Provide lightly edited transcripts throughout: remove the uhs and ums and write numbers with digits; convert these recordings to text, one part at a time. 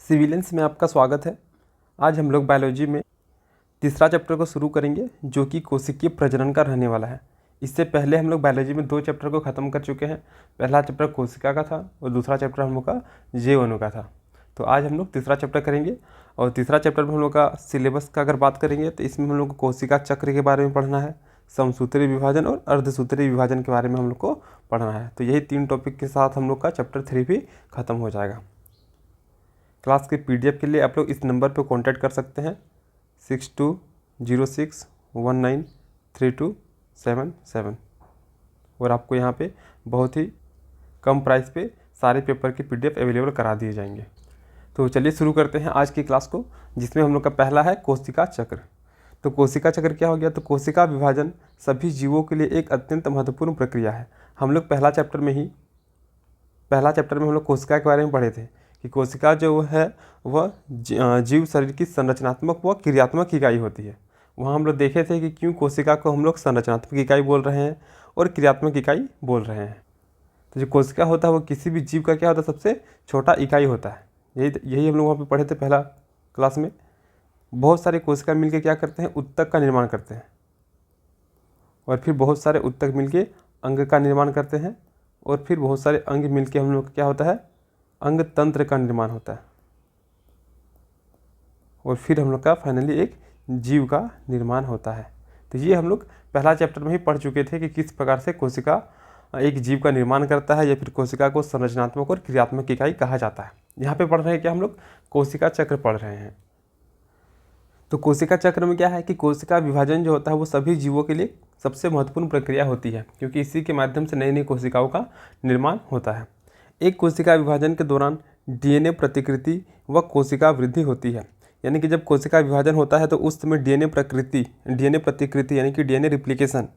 Civilians में आपका स्वागत है। आज हम लोग बायोलॉजी में तीसरा चैप्टर को शुरू करेंगे जो कि कोशिकीय प्रजनन का रहने वाला है। इससे पहले हम लोग बायोलॉजी में 2 चैप्टर को ख़त्म कर चुके हैं। पहला चैप्टर कोशिका का था और दूसरा चैप्टर हम लोग का जीवाणु का था। तो आज हम लोग तीसरा चैप्टर करेंगे और तीसरा चैप्टर में हम लोग का सिलेबस का अगर बात करेंगे तो इसमें हम लोग को कोशिका चक्र के बारे में पढ़ना है, समसूत्री विभाजन और अर्धसूत्री विभाजन के बारे में हम लोग को पढ़ना है। तो यही 3 टॉपिक के साथ हम लोग का चैप्टर 3 भी ख़त्म हो जाएगा। क्लास के पीडीएफ के लिए आप लोग इस नंबर पर कांटेक्ट कर सकते हैं 6206193277 और आपको यहाँ पे बहुत ही कम प्राइस पे सारे पेपर के पीडीएफ अवेलेबल करा दिए जाएंगे। तो चलिए शुरू करते हैं आज की क्लास को, जिसमें हम लोग का पहला है कोशिका चक्र। तो कोशिका चक्र क्या हो गया? तो कोशिका विभाजन सभी जीवों के लिए एक अत्यंत महत्वपूर्ण प्रक्रिया है। हम लोग पहला चैप्टर में हम लोग कोशिका के बारे में पढ़े थे कि कोशिका जो है वह जीव शरीर की संरचनात्मक व क्रियात्मक इकाई होती है। वहाँ हम लोग देखे थे कि क्यों कोशिका को हम लोग संरचनात्मक इकाई बोल रहे हैं और क्रियात्मक इकाई बोल रहे हैं। तो जो कोशिका होता है वो किसी भी जीव का क्या होता है? सबसे छोटा इकाई होता है। यही हम लोग वहाँ पे पढ़े थे पहला क्लास में। बहुत सारे कोशिका मिलकर क्या करते हैं? उत्तक का निर्माण करते हैं और फिर बहुत सारे उत्तक मिलकर अंग का निर्माण करते हैं और फिर बहुत सारे अंग मिलकर हम लोग क्या होता है? अंग तंत्र का निर्माण होता है और फिर हम लोग का फाइनली एक जीव का निर्माण होता है। तो ये हम लोग पहला चैप्टर में ही पढ़ चुके थे कि किस प्रकार से कोशिका एक जीव का निर्माण करता है या फिर कोशिका को संरचनात्मक और क्रियात्मक इकाई कहा जाता है। यहाँ पे पढ़ रहे हैं कि हम लोग कोशिका चक्र पढ़ रहे हैं। तो कोशिका चक्र में क्या है कि कोशिका विभाजन जो होता है वो सभी जीवों के लिए सबसे महत्वपूर्ण प्रक्रिया होती है, क्योंकि इसी के माध्यम से नई नई कोशिकाओं का निर्माण होता है। एक कोशिका विभाजन के दौरान डीएनए प्रतिकृति व कोशिका वृद्धि होती है। यानी कि जब कोशिका विभाजन होता है तो उस समय डीएनए प्रतिकृति यानी कि डीएनए रिप्लिकेशन,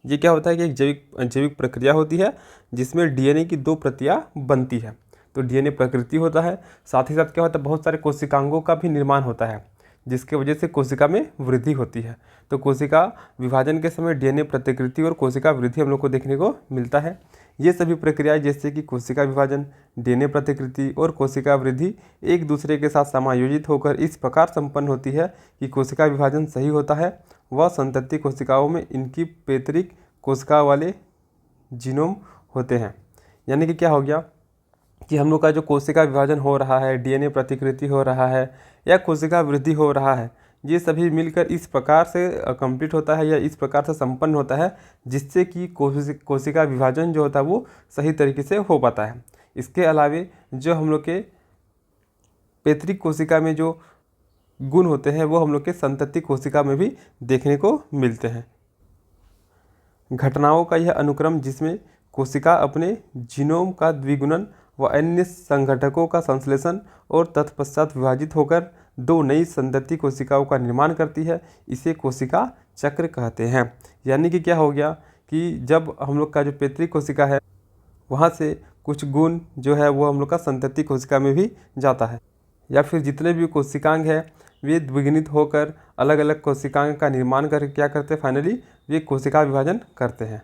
ये क्या होता है कि एक जैविक प्रक्रिया होती है जिसमें डीएनए की 2 प्रतियां बनती है। तो डीएनए प्रकृति होता है। साथ ही साथ क्या होता है? बहुत सारे कोशिकांगों का भी निर्माण होता है जिसके वजह से कोशिका में वृद्धि होती है। तो कोशिका विभाजन के समय डीएनए प्रतिकृति और कोशिका वृद्धि हम लोग को देखने को मिलता है। ये सभी प्रक्रियाएं जैसे कि कोशिका विभाजन, डीएनए प्रतिकृति और कोशिका वृद्धि एक दूसरे के साथ समायोजित होकर इस प्रकार संपन्न होती है कि कोशिका विभाजन सही होता है व संतति कोशिकाओं में इनकी पैतृक कोशिका वाले जीनोम होते हैं। यानी कि क्या हो गया कि हम लोग का जो कोशिका विभाजन हो रहा है, डीएनए प्रतिकृति हो रहा है या कोशिका वृद्धि हो रहा है, ये सभी मिलकर इस प्रकार से कंप्लीट होता है या इस प्रकार से संपन्न होता है जिससे कि कोशिका विभाजन जो होता है वो सही तरीके से हो पाता है। इसके अलावे जो हम लोग के पैतृक कोशिका में जो गुण होते हैं वो हम लोग के संतति कोशिका में भी देखने को मिलते हैं। घटनाओं का यह अनुक्रम जिसमें कोशिका अपने जीनोम का द्विगुणन व अन्य संघटकों का संश्लेषण और तत्पश्चात विभाजित होकर 2 नई संतति कोशिकाओं का निर्माण करती है, इसे कोशिका चक्र कहते हैं। यानी कि क्या हो गया कि जब हम लोग का जो पैतृक कोशिका है वहाँ से कुछ गुण जो है वो हम लोग का संतति कोशिका में भी जाता है, या फिर जितने भी कोशिकांग हैं वे द्विगुणित होकर अलग अलग कोशिकांग का निर्माण करके क्या करते हैं? फाइनली वे कोशिका विभाजन करते हैं।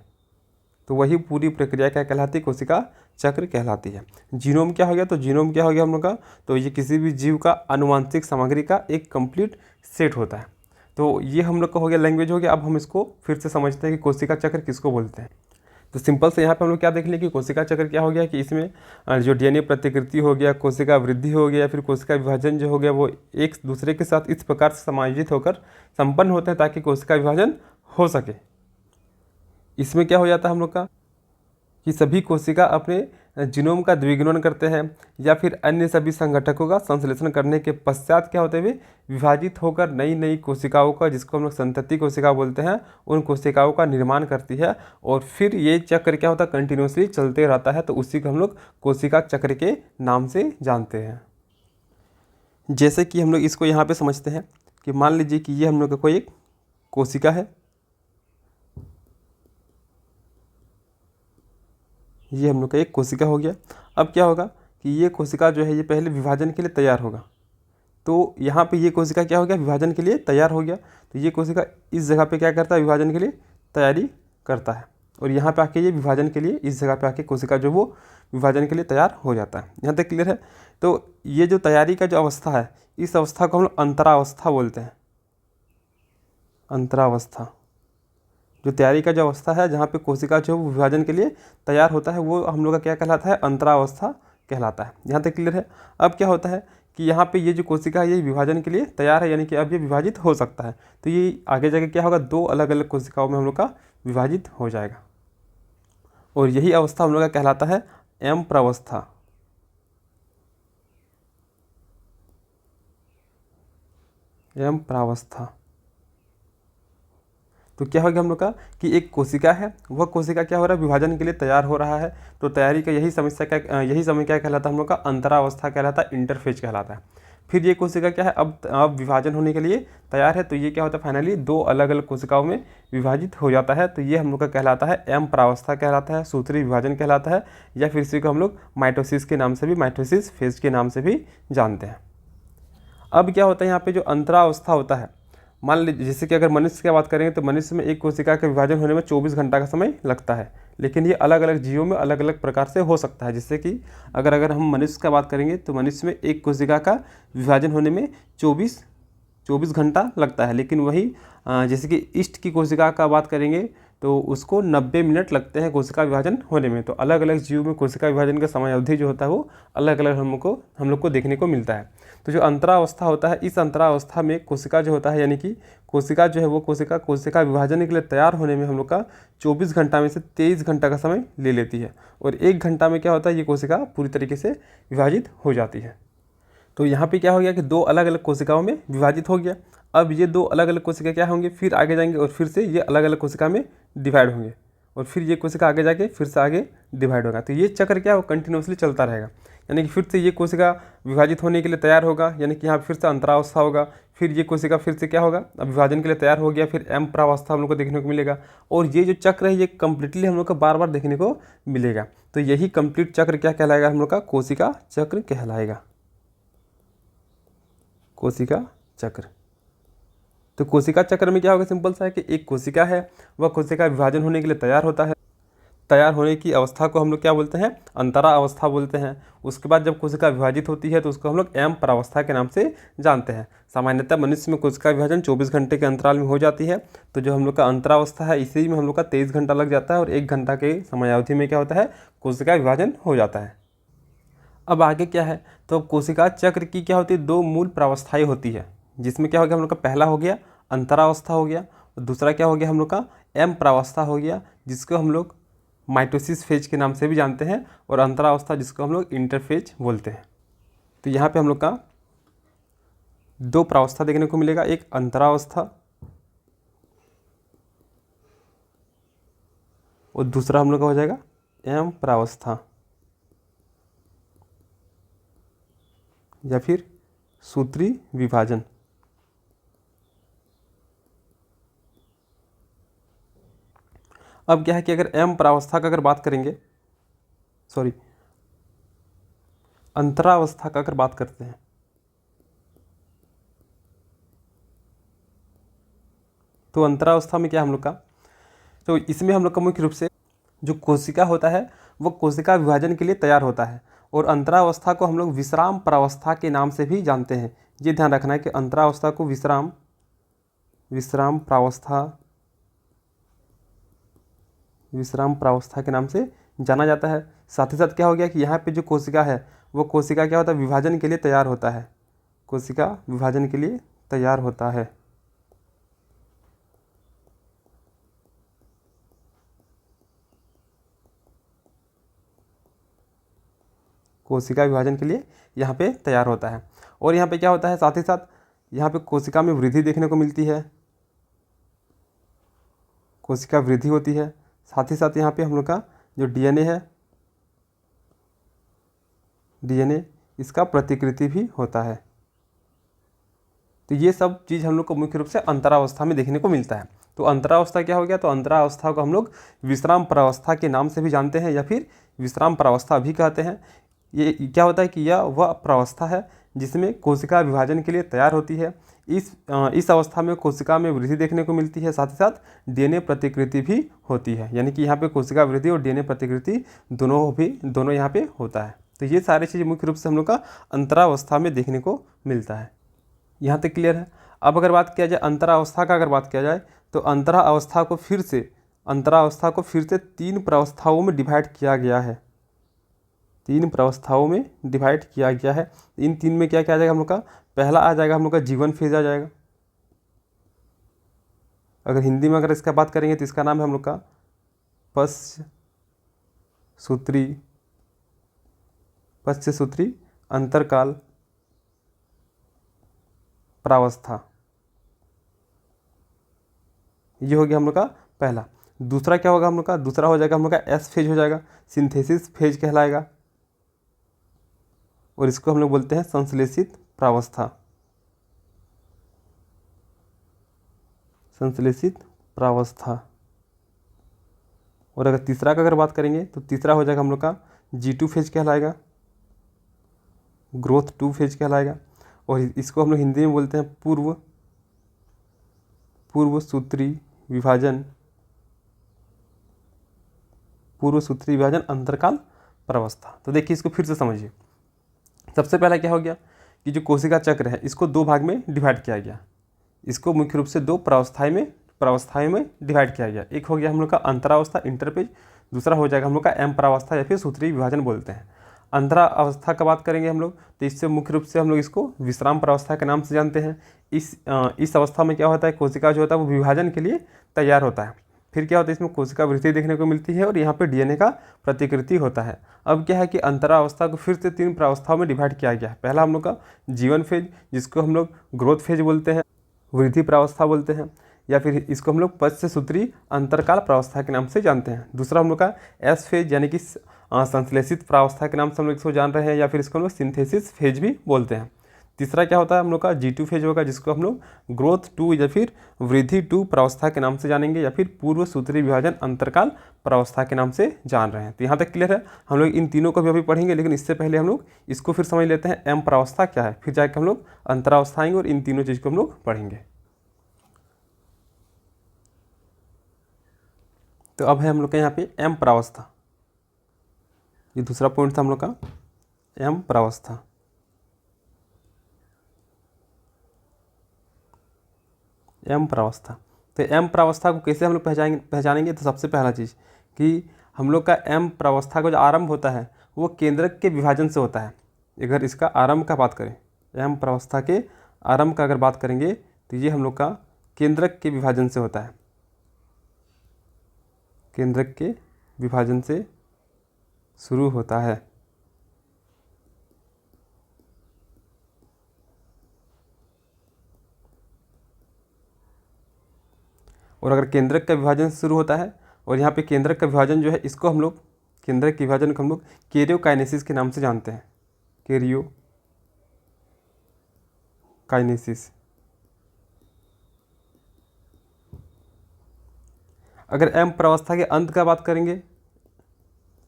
तो वही पूरी प्रक्रिया क्या कहलाती है? कोशिका चक्र कहलाती है। जीनोम क्या हो गया? तो जीनोम क्या हो गया हम लोग का? तो ये किसी भी जीव का आनुवंशिक सामग्री का एक कंप्लीट सेट होता है। तो ये हम लोग का हो गया, लैंग्वेज हो गया। अब हम इसको फिर से समझते हैं कि कोशिका चक्र किसको बोलते हैं। तो सिंपल से यहाँ पे हम लोग क्या देख लें कि कोशिका चक्र क्या हो गया कि इसमें जो डीएनए प्रतिकृति हो गया, कोशिका वृद्धि हो गया या फिर कोशिका विभाजन जो हो गया वो एक दूसरे के साथ इस प्रकार से समायोजित होकर संपन्न होते हैं ताकि कोशिका विभाजन हो सके। इसमें क्या हो जाता है हम लोग का कि सभी कोशिका अपने जीनोम का द्विगुणन करते हैं या फिर अन्य सभी संघटकों का संश्लेषण करने के पश्चात क्या होते हुए विभाजित होकर नई नई कोशिकाओं का, जिसको हम लोग संतति कोशिका बोलते हैं, उन कोशिकाओं का निर्माण करती है और फिर ये चक्र क्या होता है? कंटिन्यूसली चलते रहता है। तो उसी को हम लोग कोशिका चक्र के नाम से जानते हैं। जैसे कि हम लोग इसको यहाँ पे समझते हैं कि मान लीजिए कि ये हम लोग का कोई एक कोशिका है, ये हम लोग का एक कोशिका हो गया। अब क्या होगा कि ये कोशिका जो है ये पहले विभाजन के लिए तैयार होगा। तो यहाँ पे ये कोशिका क्या हो गया? विभाजन के लिए तैयार हो गया। तो ये कोशिका इस जगह पे क्या करता है? विभाजन के लिए तैयारी करता है। और यहाँ पे आके ये विभाजन के लिए इस जगह पे आके कोशिका जो वो विभाजन के लिए तैयार हो जाता है। यहाँ तक क्लियर है। तो ये जो तैयारी का जो अवस्था है, इस अवस्था को हम लोग अंतरावस्था बोलते हैं। अंतरावस्था, जो तैयारी का जो अवस्था है जहाँ पे कोशिका जो विभाजन के लिए तैयार होता है, वो हम लोग का क्या कहलाता है? अंतरावस्था कहलाता है। यहाँ तक क्लियर है। अब क्या होता है कि यहाँ पे ये जो कोशिका है ये विभाजन के लिए तैयार है, यानी कि अब ये विभाजित हो सकता है। तो ये आगे जाके क्या होगा? दो अलग अलग कोशिकाओं में हम लोग का विभाजित हो जाएगा, और यही अवस्था हम लोग का कहलाता है एम प्रावस्था। एम प्रावस्था। तो क्या हो गया हम लोग का कि एक कोशिका है, वह कोशिका क्या हो रहा है? विभाजन के लिए तैयार हो रहा है। तो तैयारी का यही समय क्या कहलाता है हम लोग का? अंतरावस्था कहलाता है, इंटरफेज कहलाता है। फिर ये कोशिका क्या है? अब विभाजन होने के लिए तैयार है। तो ये क्या होता है? फाइनली दो अलग अलग कोशिकाओं में विभाजित हो जाता है। तो ये हम लोग का कहलाता है एम प्रावस्था कहलाता है, सूत्री विभाजन कहलाता है, या फिर इसी को हम लोग माइटोसिस के नाम से भी, माइटोसिस फेज के नाम से भी जानते हैं। अब क्या होता है यहाँ पे जो अंतरावस्था होता है, मान लीजिए जैसे कि अगर मनुष्य की बात करेंगे तो मनुष्य में एक कोशिका का विभाजन होने में 24 घंटा का समय लगता है, लेकिन ये अलग अलग जीवों में अलग अलग प्रकार से हो सकता है। जैसे कि अगर हम मनुष्य का बात करेंगे तो मनुष्य में एक कोशिका का विभाजन होने में 24 घंटा लगता है, लेकिन वही जैसे कि ईस्ट की कोशिका का बात करेंगे तो उसको 90 मिनट लगते हैं कोशिका विभाजन होने में। तो अलग अलग जीव में कोशिका विभाजन का समय अवधि जो होता है वो अलग अलग हम लोग को देखने को मिलता है। तो जो अंतरावस्था होता है, इस अंतरावस्था में कोशिका जो होता है, यानी कि कोशिका जो है वो कोशिका विभाजन के लिए तैयार होने में हम लोग का 24 घंटा में से 23 घंटा का समय ले लेती है, और 1 घंटा में क्या होता है? ये कोशिका पूरी तरीके से विभाजित हो जाती है। तो यहाँ पे क्या हो गया कि दो अलग अलग कोशिकाओं में विभाजित हो गया। अब ये दो अलग अलग कोशिका क्या होंगे? फिर आगे जाएंगे और फिर से ये अलग अलग कोशिका में डिवाइड होंगे, और फिर ये कोशिका आगे जाके फिर से आगे डिवाइड होगा। तो ये चक्र क्या हो? कंटिन्यूसली चलता रहेगा, यानी कि फिर से ये कोशिका विभाजित होने के लिए तैयार होगा, यानी कि यहाँ फिर से अंतरावस्था होगा। फिर ये कोशिका फिर से क्या होगा? अब विभाजन के लिए तैयार हो गया, फिर एम प्रावस्था हम लोग को देखने को मिलेगा। और ये जो चक्र है ये कंप्लीटली हम लोग को बार बार देखने को मिलेगा। तो यही कंप्लीट चक्र क्या कहलाएगा हम लोग का? कोशिका चक्र कहलाएगा, कोशिका चक्र। तो कोशिका चक्र में क्या होगा? सिंपल सा है कि एक कोशिका है, वह कोशिका विभाजन होने के लिए तैयार होता है। तैयार होने की अवस्था को हम लोग क्या बोलते हैं? अंतरा अवस्था बोलते हैं। उसके बाद जब कोशिका विभाजित होती है तो उसको हम लोग एम प्रावस्था के नाम से जानते हैं। सामान्यतः मनुष्य में कोशिका विभाजन 24 घंटे के अंतराल में हो जाती है। तो जो हम लोग का अंतरावस्था है, इसी में हम लोग का 23 घंटा लग जाता है, और 1 घंटा के समयावधि में क्या होता है? कोशिका विभाजन हो जाता है। अब आगे क्या है? तो कोशिका चक्र की क्या होती है? दो मूल प्रावस्थाएं होती है, जिसमें क्या हो गया हम लोग का? पहला हो गया अंतरावस्था हो गया, और दूसरा क्या हो गया हम लोग का? एम प्रावस्था हो गया, जिसको हम लोग माइटोसिस फेज के नाम से भी जानते हैं, और अंतरावस्था जिसको हम लोग इंटरफेज बोलते हैं। तो यहाँ पे हम लोग का दो प्रावस्था देखने को मिलेगा, एक अंतरावस्था और दूसरा हम लोग का हो जाएगा एम प्रावस्था, या फिर सूत्री विभाजन। अब क्या है कि अगर एम प्रावस्था का अगर बात करेंगे, अंतरावस्था का अगर बात करते हैं, तो अंतरावस्था में क्या हम लोग का? तो इसमें हम लोग का मुख्य रूप से जो कोशिका होता है वो कोशिका विभाजन के लिए तैयार होता है, और अंतरावस्था को हम लोग विश्राम प्रावस्था के नाम से भी जानते हैं। ये ध्यान रखना है कि अंतरावस्था को विश्राम प्रावस्था के नाम से जाना जाता है। साथ ही साथ क्या हो गया कि यहाँ पे जो कोशिका है वो कोशिका क्या होता है? विभाजन के लिए तैयार होता है। कोशिका विभाजन के लिए तैयार होता है। कोशिका विभाजन के लिए यहाँ पे तैयार होता है। और यहाँ पे क्या होता है? साथ ही साथ यहाँ पे कोशिका में वृद्धि देखने को मिलती है, कोशिका वृद्धि होती है। साथ ही साथ यहाँ पे हम लोग का जो डीएनए है, डीएनए इसका प्रतिकृति भी होता है। तो ये सब चीज़ हम लोग को मुख्य रूप से अंतरावस्था में देखने को मिलता है। तो अंतरावस्था क्या हो गया? तो अंतरावस्था को हम लोग विश्राम प्रावस्था के नाम से भी जानते हैं, या फिर विश्राम प्रावस्था भी कहते हैं। ये क्या होता है कि यह वह प्रावस्था है जिसमें कोशिका विभाजन के लिए तैयार होती है। इस अवस्था में कोशिका में वृद्धि देखने को मिलती है, साथ ही साथ डीएनए प्रतिकृति भी होती है। यानी कि यहाँ पे कोशिका वृद्धि और डीएनए प्रतिकृति दोनों यहाँ पे होता है। तो ये सारी चीज़ें मुख्य रूप से हम लोग का अंतरावस्था में देखने को मिलता है। यहाँ तक क्लियर है। अब अगर बात किया जाए अंतरावस्था का, अगर बात किया जाए तो अंतरावस्था को फिर से 3 प्रावस्थाओं में डिवाइड किया गया है। 3 प्रावस्थाओं में डिवाइड किया गया है। इन 3 में क्या क्या आ जाएगा हम लोग का? पहला आ जाएगा हम लोग का जीवन फेज आ जाएगा। अगर हिंदी में अगर इसका बात करेंगे तो इसका नाम है हम लोग का पश्चसूत्री अंतरकाल प्रावस्था। ये हो गया हम लोग का पहला। दूसरा क्या होगा हम लोग का? दूसरा हो जाएगा हम लोग का एस फेज हो जाएगा, सिंथेसिस फेज कहलाएगा, और इसको हम लोग बोलते हैं संश्लेषित प्रावस्था। संश्लेषित प्रावस्था। और अगर तीसरा का अगर बात करेंगे तो तीसरा हो जाएगा हम लोग का G2 फेज कहलाएगा, ग्रोथ 2 फेज कहलाएगा, और इसको हम लोग हिंदी में बोलते हैं पूर्वसूत्री विभाजन अंतरकाल प्रावस्था। तो देखिए इसको फिर से समझिए। सबसे पहला क्या हो गया कि जो कोशिका चक्र है इसको 2 भाग में डिवाइड किया गया। इसको मुख्य रूप से 2 प्रावस्थाएं में डिवाइड किया गया। एक हो गया हम लोग का अंतरावस्था इंटरपेज, दूसरा हो जाएगा हम लोग का एम प्रावस्था या फिर सूत्री विभाजन बोलते हैं। अंतरावस्था का बात करेंगे हम लोग तो इससे मुख्य रूप से हम लोग इसको विश्राम प्रावस्था के नाम से जानते हैं। इस अवस्था में क्या होता है, कोशिका जो होता है वो विभाजन के लिए तैयार होता है। फिर क्या होता है, इसमें कोशिका वृद्धि देखने को मिलती है और यहाँ पे डीएनए का प्रतिकृति होता है। अब क्या है कि अंतरावस्था को फिर से 3 प्रावस्थाओं में डिवाइड किया गया है। पहला हम लोग का जीवन फेज, जिसको हम लोग ग्रोथ फेज बोलते हैं, वृद्धि प्रावस्था बोलते हैं, या फिर इसको हम लोग पश्चसूत्री अंतरकाल प्रावस्था के नाम से जानते हैं। दूसरा हम लोग का एस फेज यानी कि संश्लेषित प्रावस्था के नाम से हम लोग इसको जान रहे हैं, या फिर इसको हम लोग सिंथेसिस फेज भी बोलते हैं। तीसरा क्या होता है हम लोग का G2 फेज होगा, जिसको हम लोग ग्रोथ 2 या फिर वृद्धि 2 प्रावस्था के नाम से जानेंगे, या फिर पूर्वसूत्री विभाजन अंतरकाल प्रावस्था के नाम से जान रहे हैं। तो यहाँ तक क्लियर है। हम लोग इन तीनों को भी अभी पढ़ेंगे, लेकिन इससे पहले हम लोग इसको फिर समझ लेते हैं एम प्रावस्था क्या है, फिर जाकर हम लोग अंतरावस्था आएंगे और इन तीनों चीज़ को हम लोग पढ़ेंगे। तो अब है हम लोग का यहाँ पे एम प्रावस्था। ये दूसरा पॉइंट था हम लोग का एम प्रावस्था। एम प्रावस्था, तो एम प्रावस्था को कैसे हम लोग पहचानेंगे? तो सबसे पहला चीज़ कि हम लोग का एम प्रावस्था का जो आरंभ होता है वो केंद्रक के विभाजन से होता है। अगर इसका आरंभ का बात करें, एम प्रावस्था के आरंभ का अगर बात करेंगे तो ये हम लोग का केंद्रक के विभाजन से होता है। केंद्रक के विभाजन से शुरू होता है। और अगर केंद्रक का विभाजन शुरू होता है, और यहाँ पे केंद्रक का विभाजन जो है इसको हम लोग केंद्रक के विभाजन को हम लोग कैरियोकाइनेसिस के नाम से जानते हैं। कैरियोकाइनेसिस। अगर एम प्रावस्था के अंत का बात करेंगे,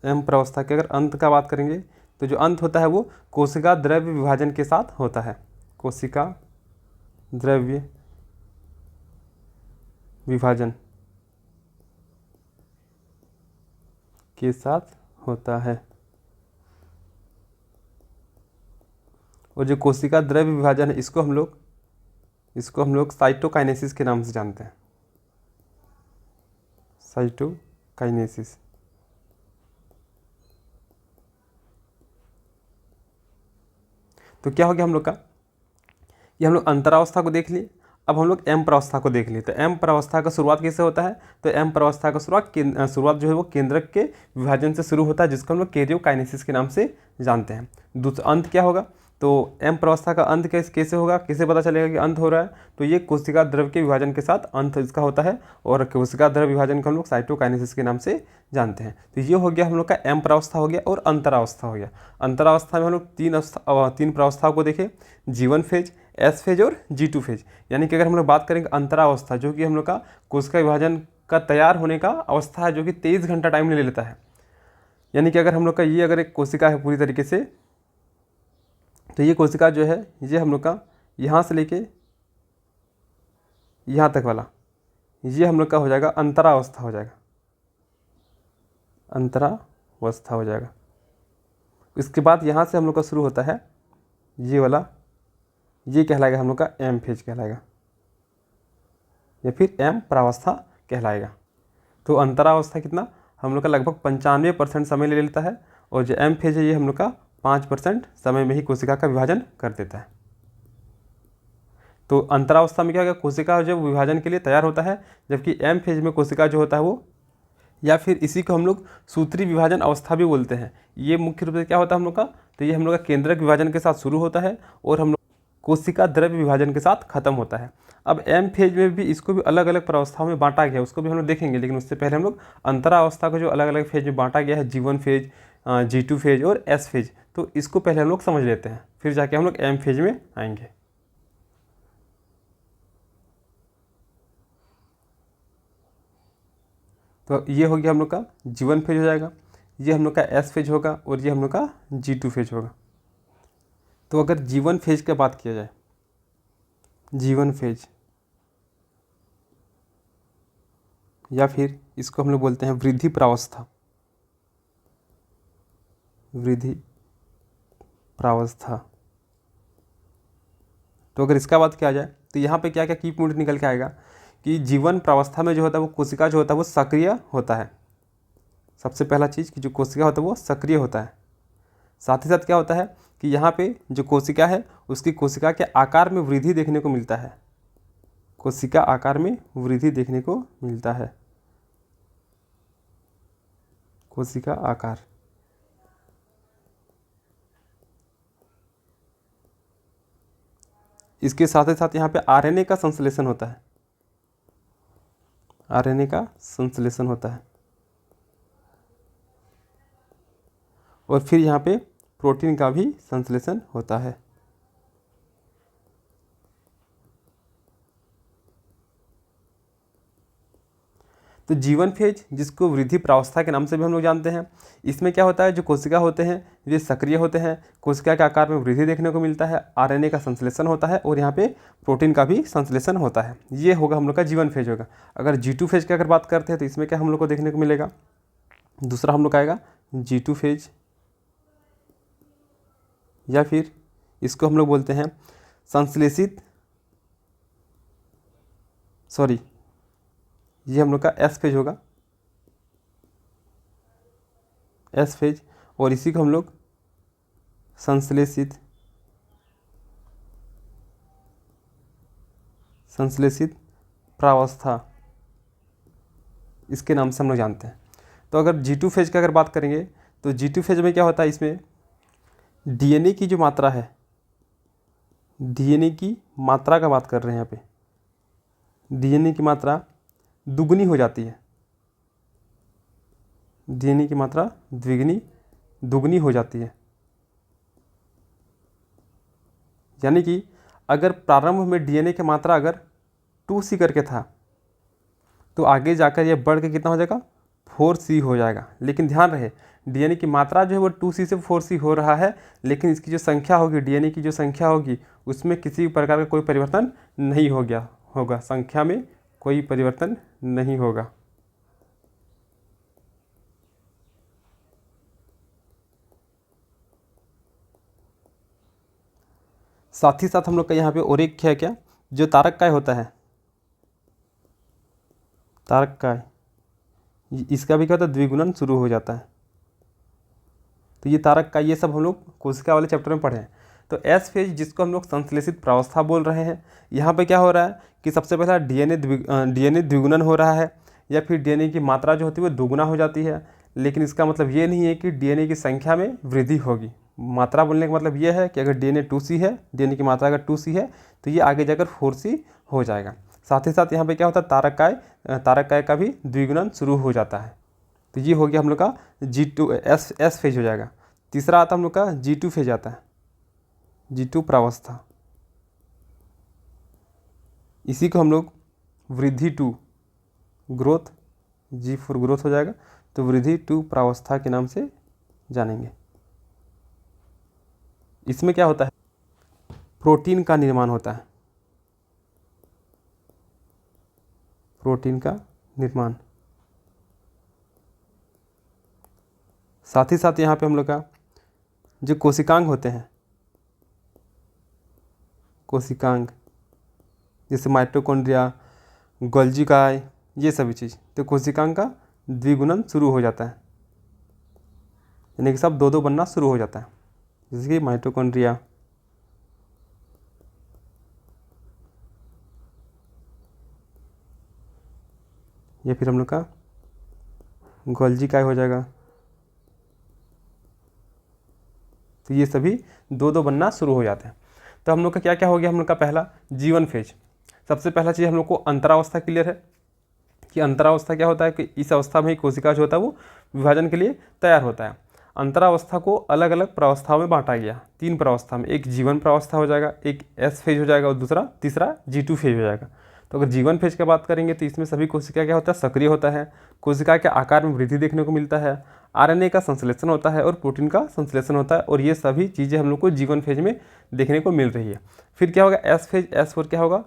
एम प्रावस्था के अगर अंत का बात करेंगे तो जो अंत होता है वो कोशिका द्रव्य विभाजन के साथ होता है। कोशिका द्रव्य विभाजन के साथ होता है। और जो कोशिका द्रव्य विभाजन है इसको हम लोग साइटोकाइनेसिस के नाम से जानते हैं। साइटोकाइनेसिस। तो क्या हो गया हम लोग का, ये हम लोग अंतरावस्था को देख लिए। अब हम लोग एम प्रावस्था को देख लिए। तो एम प्रावस्था का शुरुआत कैसे होता है? तो एम प्रावस्था का शुरुआत जो है वो केंद्रक के विभाजन से शुरू होता है, जिसको हम लोग कैरियोकाइनेसिस के नाम से जानते हैं। दूसरा अंत क्या होगा? तो एम प्रावस्था का अंत कैसे होगा, कैसे पता चलेगा कि अंत हो रहा है? तो ये कोशिका द्रव्य के विभाजन के साथ अंत इसका होता है, और कोशिका द्रव्य विभाजन को हम लोग साइटोकाइनेसिस के नाम से जानते हैं। तो ये हो गया हम लोग का एम प्रावस्था हो गया और अंतरावस्था हो गया। अंतरावस्था में हम लोग 3 प्रावस्थाओं को देखें, जीवन फेज, एस फेज और G2 फेज। यानी कि अगर हम लोग बात करेंगे अंतरावस्था, जो कि हम लोग का कोशिका विभाजन का तैयार होने का अवस्था है, जो कि 23 घंटा टाइम ले लेता है। यानी कि अगर हम लोग का ये अगर एक कोशिका है पूरी तरीके से तो ये कोशिका जो है ये हम लोग का यहाँ से लेके यहाँ तक वाला ये हम लोग का हो जाएगा अंतरावस्था हो जाएगा, अंतरावस्था हो जाएगा। इसके बाद यहाँ से हम लोग का शुरू होता है ये वाला, ये कहलाएगा हम लोग का एम फेज कहलाएगा या फिर एम प्रावस्था कहलाएगा। तो अंतरावस्था कितना हम लोग का लगभग 95% समय ले लेता है और जो एम फेज है ये हम लोग का 5% समय में ही कोशिका का विभाजन कर देता है। तो अंतरावस्था में क्या होगा, कोशिका जब विभाजन के लिए तैयार होता है, जबकि एम फेज में कोशिका जो होता है वो, या फिर इसी को हम लोग सूत्री विभाजन अवस्था भी बोलते हैं। ये मुख्य रूप से क्या होता है हम लोग का, तो ये हम लोग का केंद्रक विभाजन के साथ शुरू होता है और हम लोग कोशिका द्रव्य विभाजन के साथ खत्म होता है। अब एम फेज में भी इसको भी अलग अलग प्रावस्थाओं में बांटा गया, उसको भी हम लोग देखेंगे, लेकिन उससे पहले हम लोग अंतरावस्था को जो अलग अलग फेज में बांटा गया है, G1 फेज, G2 फेज और S फेज, तो इसको पहले हम लोग समझ लेते हैं, फिर जाके हम लोग एम फेज में आएंगे। तो ये हो गया हम लोग का G1 फेज हो जाएगा, ये हम लोग का S फेज होगा और ये हम लोग का G2 फेज होगा। तो अगर G1 फेज की बात किया जाए, G1 फेज या फिर इसको हम लोग बोलते हैं वृद्धि प्रावस्था, वृद्धि प्रावस्था। तो अगर इसका बात किया जाए तो यहाँ पे क्या क्या की पॉइंट निकल के आएगा कि G1 प्रावस्था में जो होता है वो कोशिका जो होता है वो सक्रिय होता है। सबसे पहला चीज़ कि जो कोशिका होता है वो सक्रिय होता है। साथ ही साथ क्या होता है कि यहाँ पे जो कोशिका है उसकी कोशिका के आकार में वृद्धि देखने को मिलता है, कोशिका आकार में वृद्धि देखने को मिलता है, कोशिका आकार। इसके साथ ही साथ यहाँ पे आरएनए का संश्लेषण होता है, आरएनए का संश्लेषण होता है और फिर यहाँ पे प्रोटीन का भी संश्लेषण होता है। तो G1 फेज, जिसको वृद्धि प्रावस्था के नाम से भी हम लोग जानते हैं, इसमें क्या होता है, जो कोशिका होते हैं ये सक्रिय होते हैं, कोशिका के आकार में वृद्धि देखने को मिलता है, आरएनए का संश्लेषण होता है और यहाँ पे प्रोटीन का भी संश्लेषण होता है। ये होगा हम लोग का G1 फेज होगा। अगर G2 फेज की अगर बात करते हैं तो इसमें क्या हम लोग को देखने को मिलेगा, दूसरा हम लोग का आएगा G2 फेज या फिर इसको हम लोग बोलते हैं संश्लेषित, सॉरी ये हम लोग का S फेज होगा, S फेज, और इसी को हम लोग संश्लेषित प्रावस्था इसके नाम से हम लोग जानते हैं। तो अगर G2 फेज की अगर बात करेंगे तो G2 फेज में क्या होता है, इसमें DNA की जो मात्रा है, DNA की मात्रा का बात कर रहे हैं यहाँ पे, DNA की मात्रा दुगनी हो जाती है, DNA की मात्रा दुगनी हो जाती है। यानी कि अगर प्रारंभ में DNA की मात्रा अगर 2C करके था तो आगे जाकर यह बढ़ के कितना हो जाएगा, 4C हो जाएगा। लेकिन ध्यान रहे DNA की मात्रा जो है वो 2C से 4C हो रहा है, लेकिन इसकी जो संख्या होगी, DNA की जो संख्या होगी उसमें किसी प्रकार का कोई परिवर्तन नहीं होगा, संख्या में कोई परिवर्तन नहीं होगा। साथ ही साथ हम लोग का यहाँ पे और एक है क्या, जो तारककाय होता है, तारककाय, इसका भी क्या होता है, द्विगुणन शुरू हो जाता है। तो ये तारककाय, ये सब हम लोग कोशिका वाले चैप्टर में पढ़े हैं। तो एस फेज, जिसको हम लोग संश्लेषित प्रावस्था बोल रहे हैं, यहाँ पे क्या हो रहा है कि सबसे पहला डीएनए द्विगुणन हो रहा है या फिर डीएनए की मात्रा जो होती है वो दोगुना हो जाती है। लेकिन इसका मतलब ये नहीं है कि डीएनए की संख्या में वृद्धि होगी। मात्रा बोलने का मतलब ये है कि अगर डीएनए 2C है, डीएनए की मात्रा अगर 2C है तो ये आगे जाकर 4C हो जाएगा। साथ ही साथ यहाँ पे क्या होता है, तारककाय का भी द्विगुणन शुरू हो जाता है। तो ये हो गया हम लोग का G2 एस फेज हो जाएगा। तीसरा आता है हम लोग का G2 फेज आता है, G2 प्रावस्था। इसी को हम लोग वृद्धि 2 ग्रोथ, G फॉर ग्रोथ हो जाएगा, तो वृद्धि 2 प्रावस्था के नाम से जानेंगे। इसमें क्या होता है, प्रोटीन का निर्माण होता है, प्रोटीन का निर्माण। साथ ही साथ यहाँ पे हम लोग का जो कोशिकांग होते हैं, कोशिकांग जैसे माइटोकॉन्ड्रिया, गोल्जी काय, ये सभी चीज़, तो कोशिकांग का द्विगुणन शुरू हो जाता है, यानी कि सब दो दो बनना शुरू हो जाता है, जैसे कि माइटोकॉन्ड्रिया, या फिर हम लोग का गोल्जी काय हो जाएगा। तो ये सभी दो दो बनना शुरू हो जाते हैं। तो हम लोग का क्या क्या हो गया, हम लोग का पहला जीवन फेज। सबसे पहला चीज़ हम लोग को अंतरावस्था क्लियर है कि अंतरावस्था क्या होता है कि इस अवस्था में ही कोशिका जो होता है वो विभाजन के लिए तैयार होता है। अंतरावस्था को अलग अलग प्रावस्थाओं में बांटा गया, 3 प्रावस्था में, एक जीवन प्रावस्था हो जाएगा, एक एस फेज हो जाएगा और तीसरा G2 फेज हो जाएगा। तो अगर जीवन फेज की बात करेंगे तो इसमें सभी कोशिका क्या होता है, सक्रिय होता है, कोशिका के आकार में वृद्धि देखने को मिलता है, आरएनए का संश्लेषण होता है और प्रोटीन का संश्लेषण होता है, और ये सभी चीज़ें हम लोग को जीवन फेज में देखने को मिल रही है। फिर क्या होगा, एस फेज, एस फोर क्या होगा,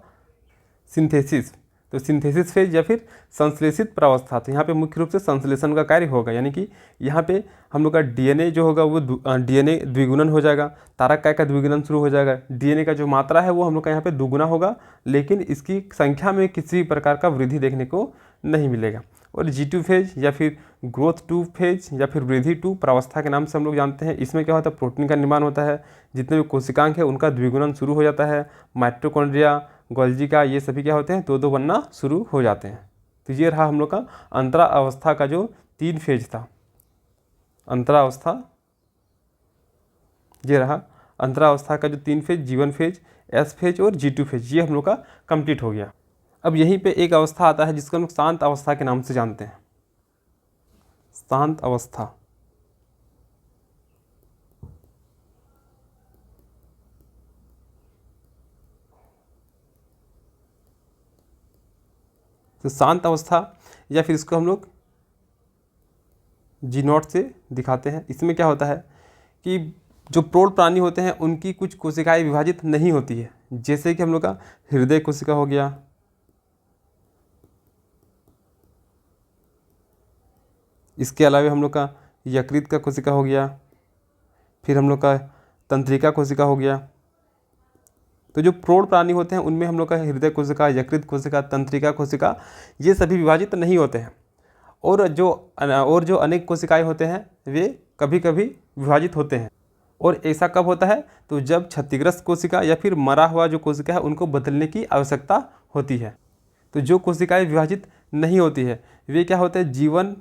सिंथेसिस। तो सिंथेसिस फेज या फिर संश्लेषित प्रावस्था, तो यहाँ पे मुख्य रूप से संश्लेषण का कार्य होगा, यानी कि यहाँ पे हम लोग का डीएनए जो होगा वो डीएनए द्विगुणन हो जाएगा, तारक काय का द्विगुणन शुरू हो जाएगा, डीएनए का जो मात्रा है वो हम लोग का यहाँ पे दुगुना होगा, लेकिन इसकी संख्या में किसी प्रकार का वृद्धि देखने को नहीं मिलेगा। और G2 फेज या फिर ग्रोथ 2 फेज या फिर वृद्धि 2 प्रावस्था के नाम से हम लोग जानते हैं। इसमें क्या होता है, प्रोटीन का निर्माण होता है, जितने भी कोशिकांग है उनका द्विगुणन शुरू हो जाता है, माइटोकॉन्ड्रिया, गोल्जी का, ये सभी क्या होते हैं, दो दो बनना शुरू हो जाते हैं। तो ये रहा हम लोग का अंतरा अवस्था का जो 3 फेज था, अंतरा अवस्था, ये रहा अंतरा अवस्था का जो 3 फेज, जीवन फेज, एस फेज और G2 फेज, ये हम लोग का कंप्लीट हो गया। अब यहीं पे एक अवस्था आता है जिसको हम शांत अवस्था के नाम से जानते हैं, शांत अवस्था। तो शांत अवस्था या फिर इसको हम लोग G0 से दिखाते हैं। इसमें क्या होता है कि जो प्रौढ़ प्राणी होते हैं उनकी कुछ कोशिकाएं विभाजित नहीं होती है, जैसे कि हम लोग का हृदय कोशिका हो गया, इसके अलावा हम लोग का यकृत का कोशिका हो गया, फिर हम लोग का तंत्रिका कोशिका हो गया। तो जो प्रौढ़ प्राणी होते हैं उनमें हम लोग का हृदय कोशिका, यकृत कोशिका, तंत्रिका कोशिका, ये सभी विभाजित नहीं होते हैं। और जो अनेक कोशिकाएं होते हैं वे कभी कभी विभाजित होते हैं। और ऐसा कब होता है, तो जब क्षतिग्रस्त कोशिका या फिर मरा हुआ जो कोशिका है उनको बदलने की आवश्यकता होती है। तो जो कोशिकाएं विभाजित नहीं होती है वे क्या होते हैं,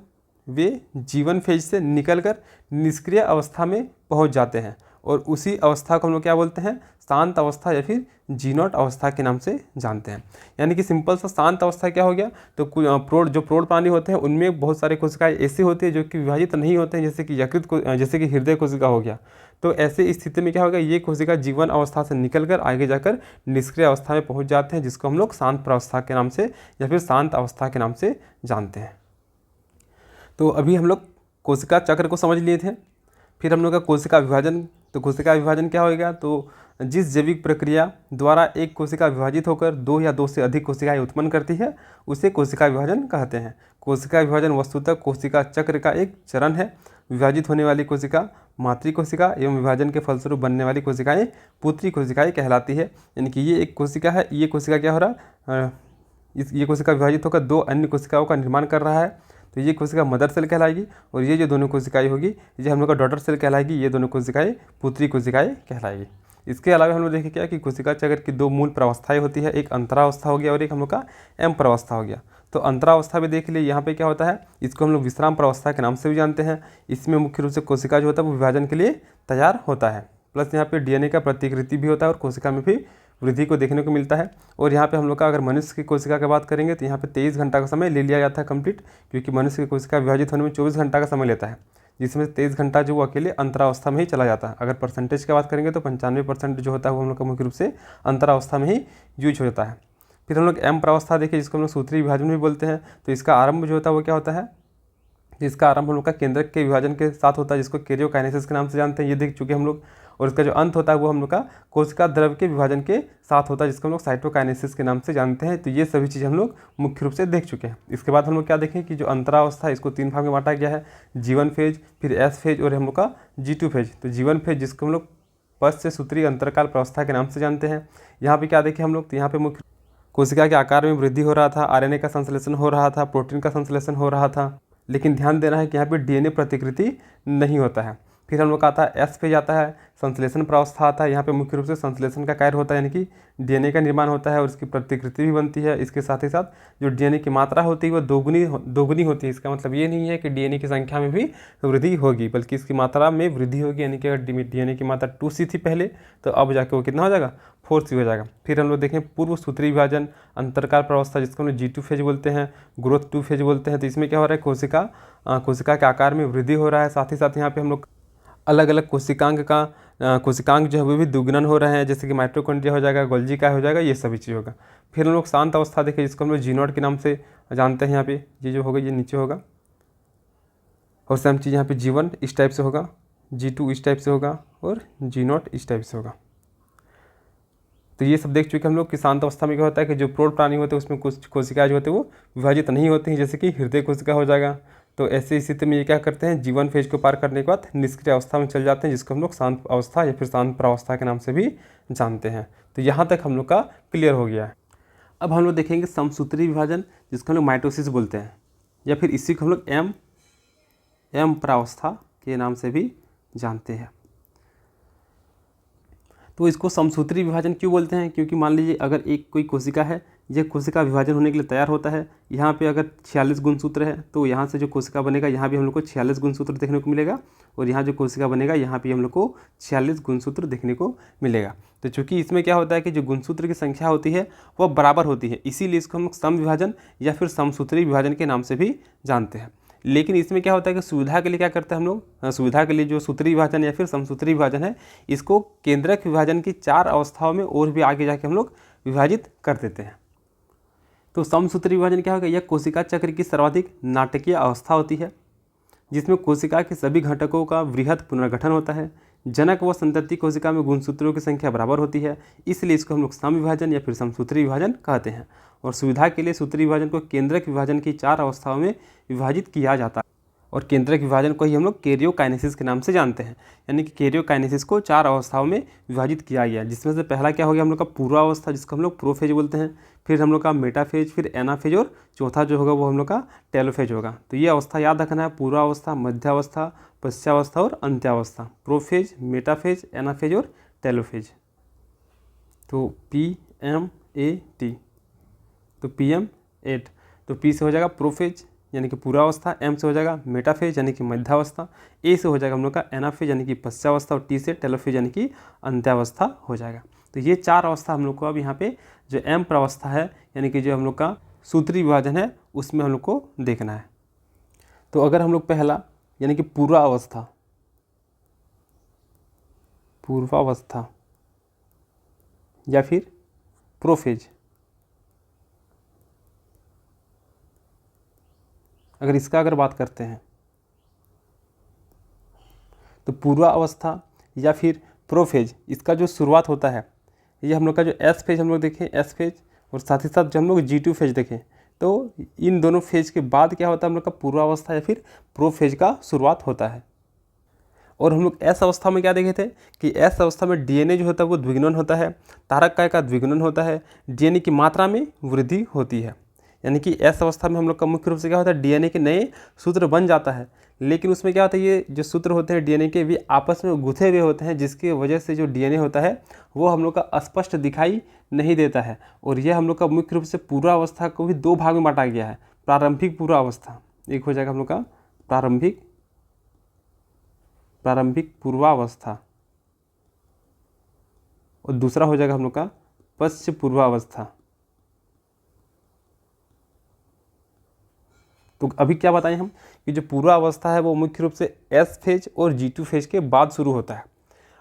वे जीवन फेज से निकलकर निष्क्रिय अवस्था में पहुंच जाते हैं, और उसी अवस्था को हम लोग क्या बोलते हैं, शांत अवस्था या फिर G0 अवस्था के नाम से जानते हैं। यानी कि सिंपल सा शांत अवस्था क्या हो गया, तो जो प्रौढ़ प्राणी होते हैं उनमें बहुत सारे कोशिकाएं ऐसी होती है जो कि विभाजित नहीं होते हैं, जैसे कि हृदय कोशिका हो गया। तो ऐसे स्थिति में क्या होगा, ये कोशिका जीवन अवस्था से निकलकर आगे जाकर निष्क्रिय अवस्था में पहुँच जाते हैं, जिसको हम लोग शांत प्रावस्था के नाम से या फिर शांत अवस्था के नाम से जानते हैं। तो अभी हम लोग कोशिका चक्र को समझ लिए थे। फिर हम लोग का कोशिका विभाजन, तो कोशिका विभाजन क्या होगा, तो जिस जैविक प्रक्रिया द्वारा एक कोशिका विभाजित होकर 2 या 2 से अधिक कोशिकाएं उत्पन्न करती है उसे कोशिका विभाजन कहते हैं। कोशिका विभाजन वस्तुतः कोशिका चक्र का एक चरण है। विभाजित होने वाली कोशिका मातृ कोशिका एवं विभाजन के फलस्वरूप बनने वाली कोशिकाएं पुत्री कोशिकाएं कहलाती है। यानी कि ये एक कोशिका है, ये कोशिका क्या हो रहा है, ये कोशिका विभाजित होकर 2 अन्य कोशिकाओं का निर्माण कर रहा है। तो ये कोशिका मदर सेल कहलाएगी, और ये जो दोनों कोशिकाएं होगी ये हम लोग का डॉटर सेल कहलाएगी, ये दोनों कोशिकाएं पुत्री कोशिकाएं कहलाएगी। इसके अलावा हम लोग देखें क्या कि कोशिका चक्र की 2 मूल प्रावस्थाएं होती है, एक अंतरावस्था हो गया और एक हम लोग का एम प्रावस्था हो गया। तो अंतरावस्था में देख लिए यहाँ पे क्या होता है, इसको हम लोग विश्राम प्रावस्था के नाम से भी जानते हैं। इसमें मुख्य रूप से कोशिका जो होता है वो विभाजन के लिए तैयार होता है, प्लस यहाँ पे डीएनए का प्रतिकृति भी होता है और कोशिका में भी वृद्धि को देखने को मिलता है। और यहाँ पे हम लोग का अगर मनुष्य की कोशिका की बात करेंगे तो यहाँ पे 23 घंटा का समय ले लिया जाता है कंप्लीट, क्योंकि मनुष्य की कोशिका विभाजित होने में 24 घंटा का समय लेता है, जिसमें 23 घंटा जो वो अकेले अंतरावस्था में ही चला जाता है। अगर परसेंटेज की बात करेंगे तो 95% जो होता है वो हम लोग का मुख्य रूप से अंतरावस्था में ही यूज हो जाता है। फिर हम लोग एम प्रावस्था देखिए, जिसको हम लोग सूत्री विभाजन भी बोलते हैं। तो इसका आरंभ जो होता है वो क्या होता है, इसका आरंभ हम लोग का केंद्रक के विभाजन के साथ होता है, जिसको कैरियोकाइनेसिस के नाम से जानते हैं, ये देख चुके हम लोग। और इसका जो अंत होता है वो हम लोग का कोशिका द्रव्य के विभाजन के साथ होता है, जिसको हम लोग साइटोकाइनेसिस के नाम से जानते हैं। तो ये सभी चीज़ हम लोग मुख्य रूप से देख चुके हैं। इसके बाद हम लोग क्या देखें कि जो अंतरावस्था है इसको 3 भाग में बांटा गया है, G1 फेज, फिर S फेज और हम लोग का G2 फेज। तो G1 फेज जिसको हम लोग पश्च सूत्री अंतरकाल प्रावस्था के नाम से जानते हैं। यहाँ पे क्या देखें हम लोग, तो यहाँ पे मुख्य कोशिका के आकार में वृद्धि हो रहा था, आरएनए का संश्लेषण हो रहा था, प्रोटीन का संश्लेषण हो रहा था, लेकिन ध्यान देना है कि यहाँ पे डीएनए प्रतिकृति नहीं होता है। फिर हम लोग का आता है एस फेज आता है, संश्लेषण प्रावस्था आता है। यहाँ पे मुख्य रूप से संश्लेषण का कार्य होता है, यानी कि डीएनए का निर्माण होता है और उसकी प्रतिकृति भी बनती है। इसके साथ ही साथ जो डीएनए की मात्रा होती है वो दोगुनी होती है। इसका मतलब ये नहीं है कि डीएनए की संख्या में भी वृद्धि होगी, बल्कि इसकी मात्रा में वृद्धि होगी। यानी कि अगर डीएनए की मात्रा 2C थी पहले, तो अब जाके वो कितना हो जाएगा, 4C हो जाएगा। फिर हम लोग देखें पूर्व सूत्री विभाजन अंतरकाल प्रावस्था, जिसको हम लोग G2 फेज बोलते हैं, ग्रोथ 2 फेज बोलते हैं। तो इसमें क्या हो रहा है, कोशिका के आकार में वृद्धि हो रहा है। साथ ही साथ यहाँ पे हम लोग अलग अलग कोशिकांग जो है वो भी दुगुनन हो रहे हैं, जैसे कि माइटोकॉन्ड्रिया हो जाएगा, गोल्जी का हो जाएगा, ये सभी चीज़ होगा। फिर हम लोग शांत अवस्था देखें, जिसको हम लोग G0 के नाम से जानते हैं। यहाँ पे ये जो होगा ये नीचे होगा, और सेम चीज़ यहाँ पे G1 इस टाइप से होगा, G2 इस टाइप से होगा और G0 इस टाइप से होगा। तो ये सब देख चुके हम लोग कि शांत अवस्था में क्या होता है कि जो प्रौढ़ प्राणी होते हैं उसमें कुछ कोशिकाएं जो होते हैं वो विभाजित नहीं होती हैं, जैसे कि हृदय कोशिका हो जाएगा। तो ऐसे स्थिति में ये क्या करते हैं, G1 फेज को पार करने के बाद निष्क्रिय अवस्था में चल जाते हैं, जिसको हम लोग शांत अवस्था या फिर शांत प्रावस्था के नाम से भी जानते हैं। तो यहाँ तक हम लोग का क्लियर हो गया है। अब हम लोग देखेंगे समसूत्री विभाजन, जिसको हम लोग माइटोसिस बोलते हैं, या फिर इसी को हम लोग एम प्रावस्था के नाम से भी जानते हैं। तो इसको समसूत्री विभाजन क्यों बोलते हैं, क्योंकि मान लीजिए अगर एक कोई कोशिका है, यह कोशिका विभाजन होने के लिए तैयार होता है। यहाँ पे अगर 46 गुणसूत्र है, तो यहाँ से जो कोशिका बनेगा यहाँ भी हम लोग को 46 गुणसूत्र देखने को मिलेगा, और यहाँ जो कोशिका बनेगा यहाँ भी हम लोग को 46 गुणसूत्र देखने को मिलेगा। तो चूँकि इसमें क्या होता है कि जो गुणसूत्र की संख्या होती है वह बराबर होती है, इसीलिए इसको हम सम विभाजन या फिर समसूत्री विभाजन के नाम से भी जानते हैं। लेकिन इसमें क्या होता है कि सुविधा के लिए क्या करते हैं हम लोग, सुविधा के लिए जो सूत्री विभाजन या फिर समसूत्री विभाजन है, इसको केंद्रक विभाजन की 4 अवस्थाओं में और भी आगे जाके हम लोग विभाजित कर देते हैं। तो समसूत्री विभाजन क्या होगा, यह कोशिका चक्र की सर्वाधिक नाटकीय अवस्था होती है, जिसमें कोशिका के सभी घटकों का वृहद पुनर्गठन होता है। जनक व संतति कोशिका में गुणसूत्रों की संख्या बराबर होती है, इसलिए इसको हम लोग सम विभाजन या फिर समसूत्री विभाजन कहते हैं। और सुविधा के लिए सूत्री विभाजन को केंद्रक विभाजन की 4 अवस्थाओं में विभाजित किया जाता है, और केंद्रक विभाजन को ही हम लोग कैरियोकाइनेसिस के नाम से जानते हैं। यानी कि कैरियोकाइनेसिस को 4 अवस्थाओं में विभाजित किया गया, जिसमें से पहला क्या हो गया हम लोग का पूर्वावस्था, जिसको हम लोग प्रोफेज बोलते हैं। फिर हम लोग का मेटाफेज, फिर एनाफेज, और चौथा जो होगा वो हम लोग का टेलोफेज होगा। तो ये अवस्था याद रखना है, पूर्वावस्था, मध्यावस्था, पश्चावस्था और अंत्यावस्था। प्रोफेज, मेटाफेज, एनाफेज और टेलोफेज। तो PMAT, तो PM8। तो P से हो जाएगा प्रोफेज यानी कि पूर्वावस्था, M से हो जाएगा मेटाफेज यानी कि मध्यावस्था, A से हो जाएगा हम लोग का एनाफेज यानी कि पश्चावस्था, और T से टेलोफेज यानी कि अंत्यावस्था हो जाएगा। तो ये 4 अवस्था हम लोग को अब यहाँ पे जो M प्रावस्था है यानी कि जो हम लोग का सूत्री विभाजन है उसमें हम लोग को देखना है। तो अगर हम लोग पहला यानी कि पूर्वावस्था या फिर प्रोफेज, अगर इसका अगर बात करते हैं तो पूर्वावस्था या फिर प्रोफेज, इसका जो शुरुआत होता है ये हम लोग का जो एस फेज हम लोग देखें, एस फेज, और साथ ही साथ जो हम लोग G2 फेज देखें, तो इन दोनों फेज के बाद क्या होता है हम लोग का पूर्वावस्था या फिर प्रोफेज का शुरुआत होता है। और हम लोग एस अवस्था में क्या देखे थे कि एस अवस्था में डीएनए जो होता है वो द्विगुणन होता है, तारक काय का द्विगुणन होता है, डीएनए की मात्रा में वृद्धि होती है। यानी कि एस अवस्था में हम लोग का मुख्य रूप से क्या होता है, डीएनए के नए सूत्र बन जाता है, लेकिन उसमें क्या होता है, ये जो सूत्र होते हैं डीएनए के वे आपस में गुथे हुए होते हैं, जिसकी वजह से जो डीएनए होता है वो हम लोग का स्पष्ट दिखाई नहीं देता है। और यह हम लोग का मुख्य रूप से पूर्वावस्था को भी 2 भाग में बांटा गया है। प्रारंभिक पूर्वावस्था, एक हो जाएगा हम लोग का प्रारंभिक पूर्वावस्था, और दूसरा हो जाएगा हम लोग का पश्च पूर्वावस्था। तो अभी क्या बताएं हम कि जो पूर्वावस्था है वो मुख्य रूप से एस फेज और G2 फेज के बाद शुरू होता है।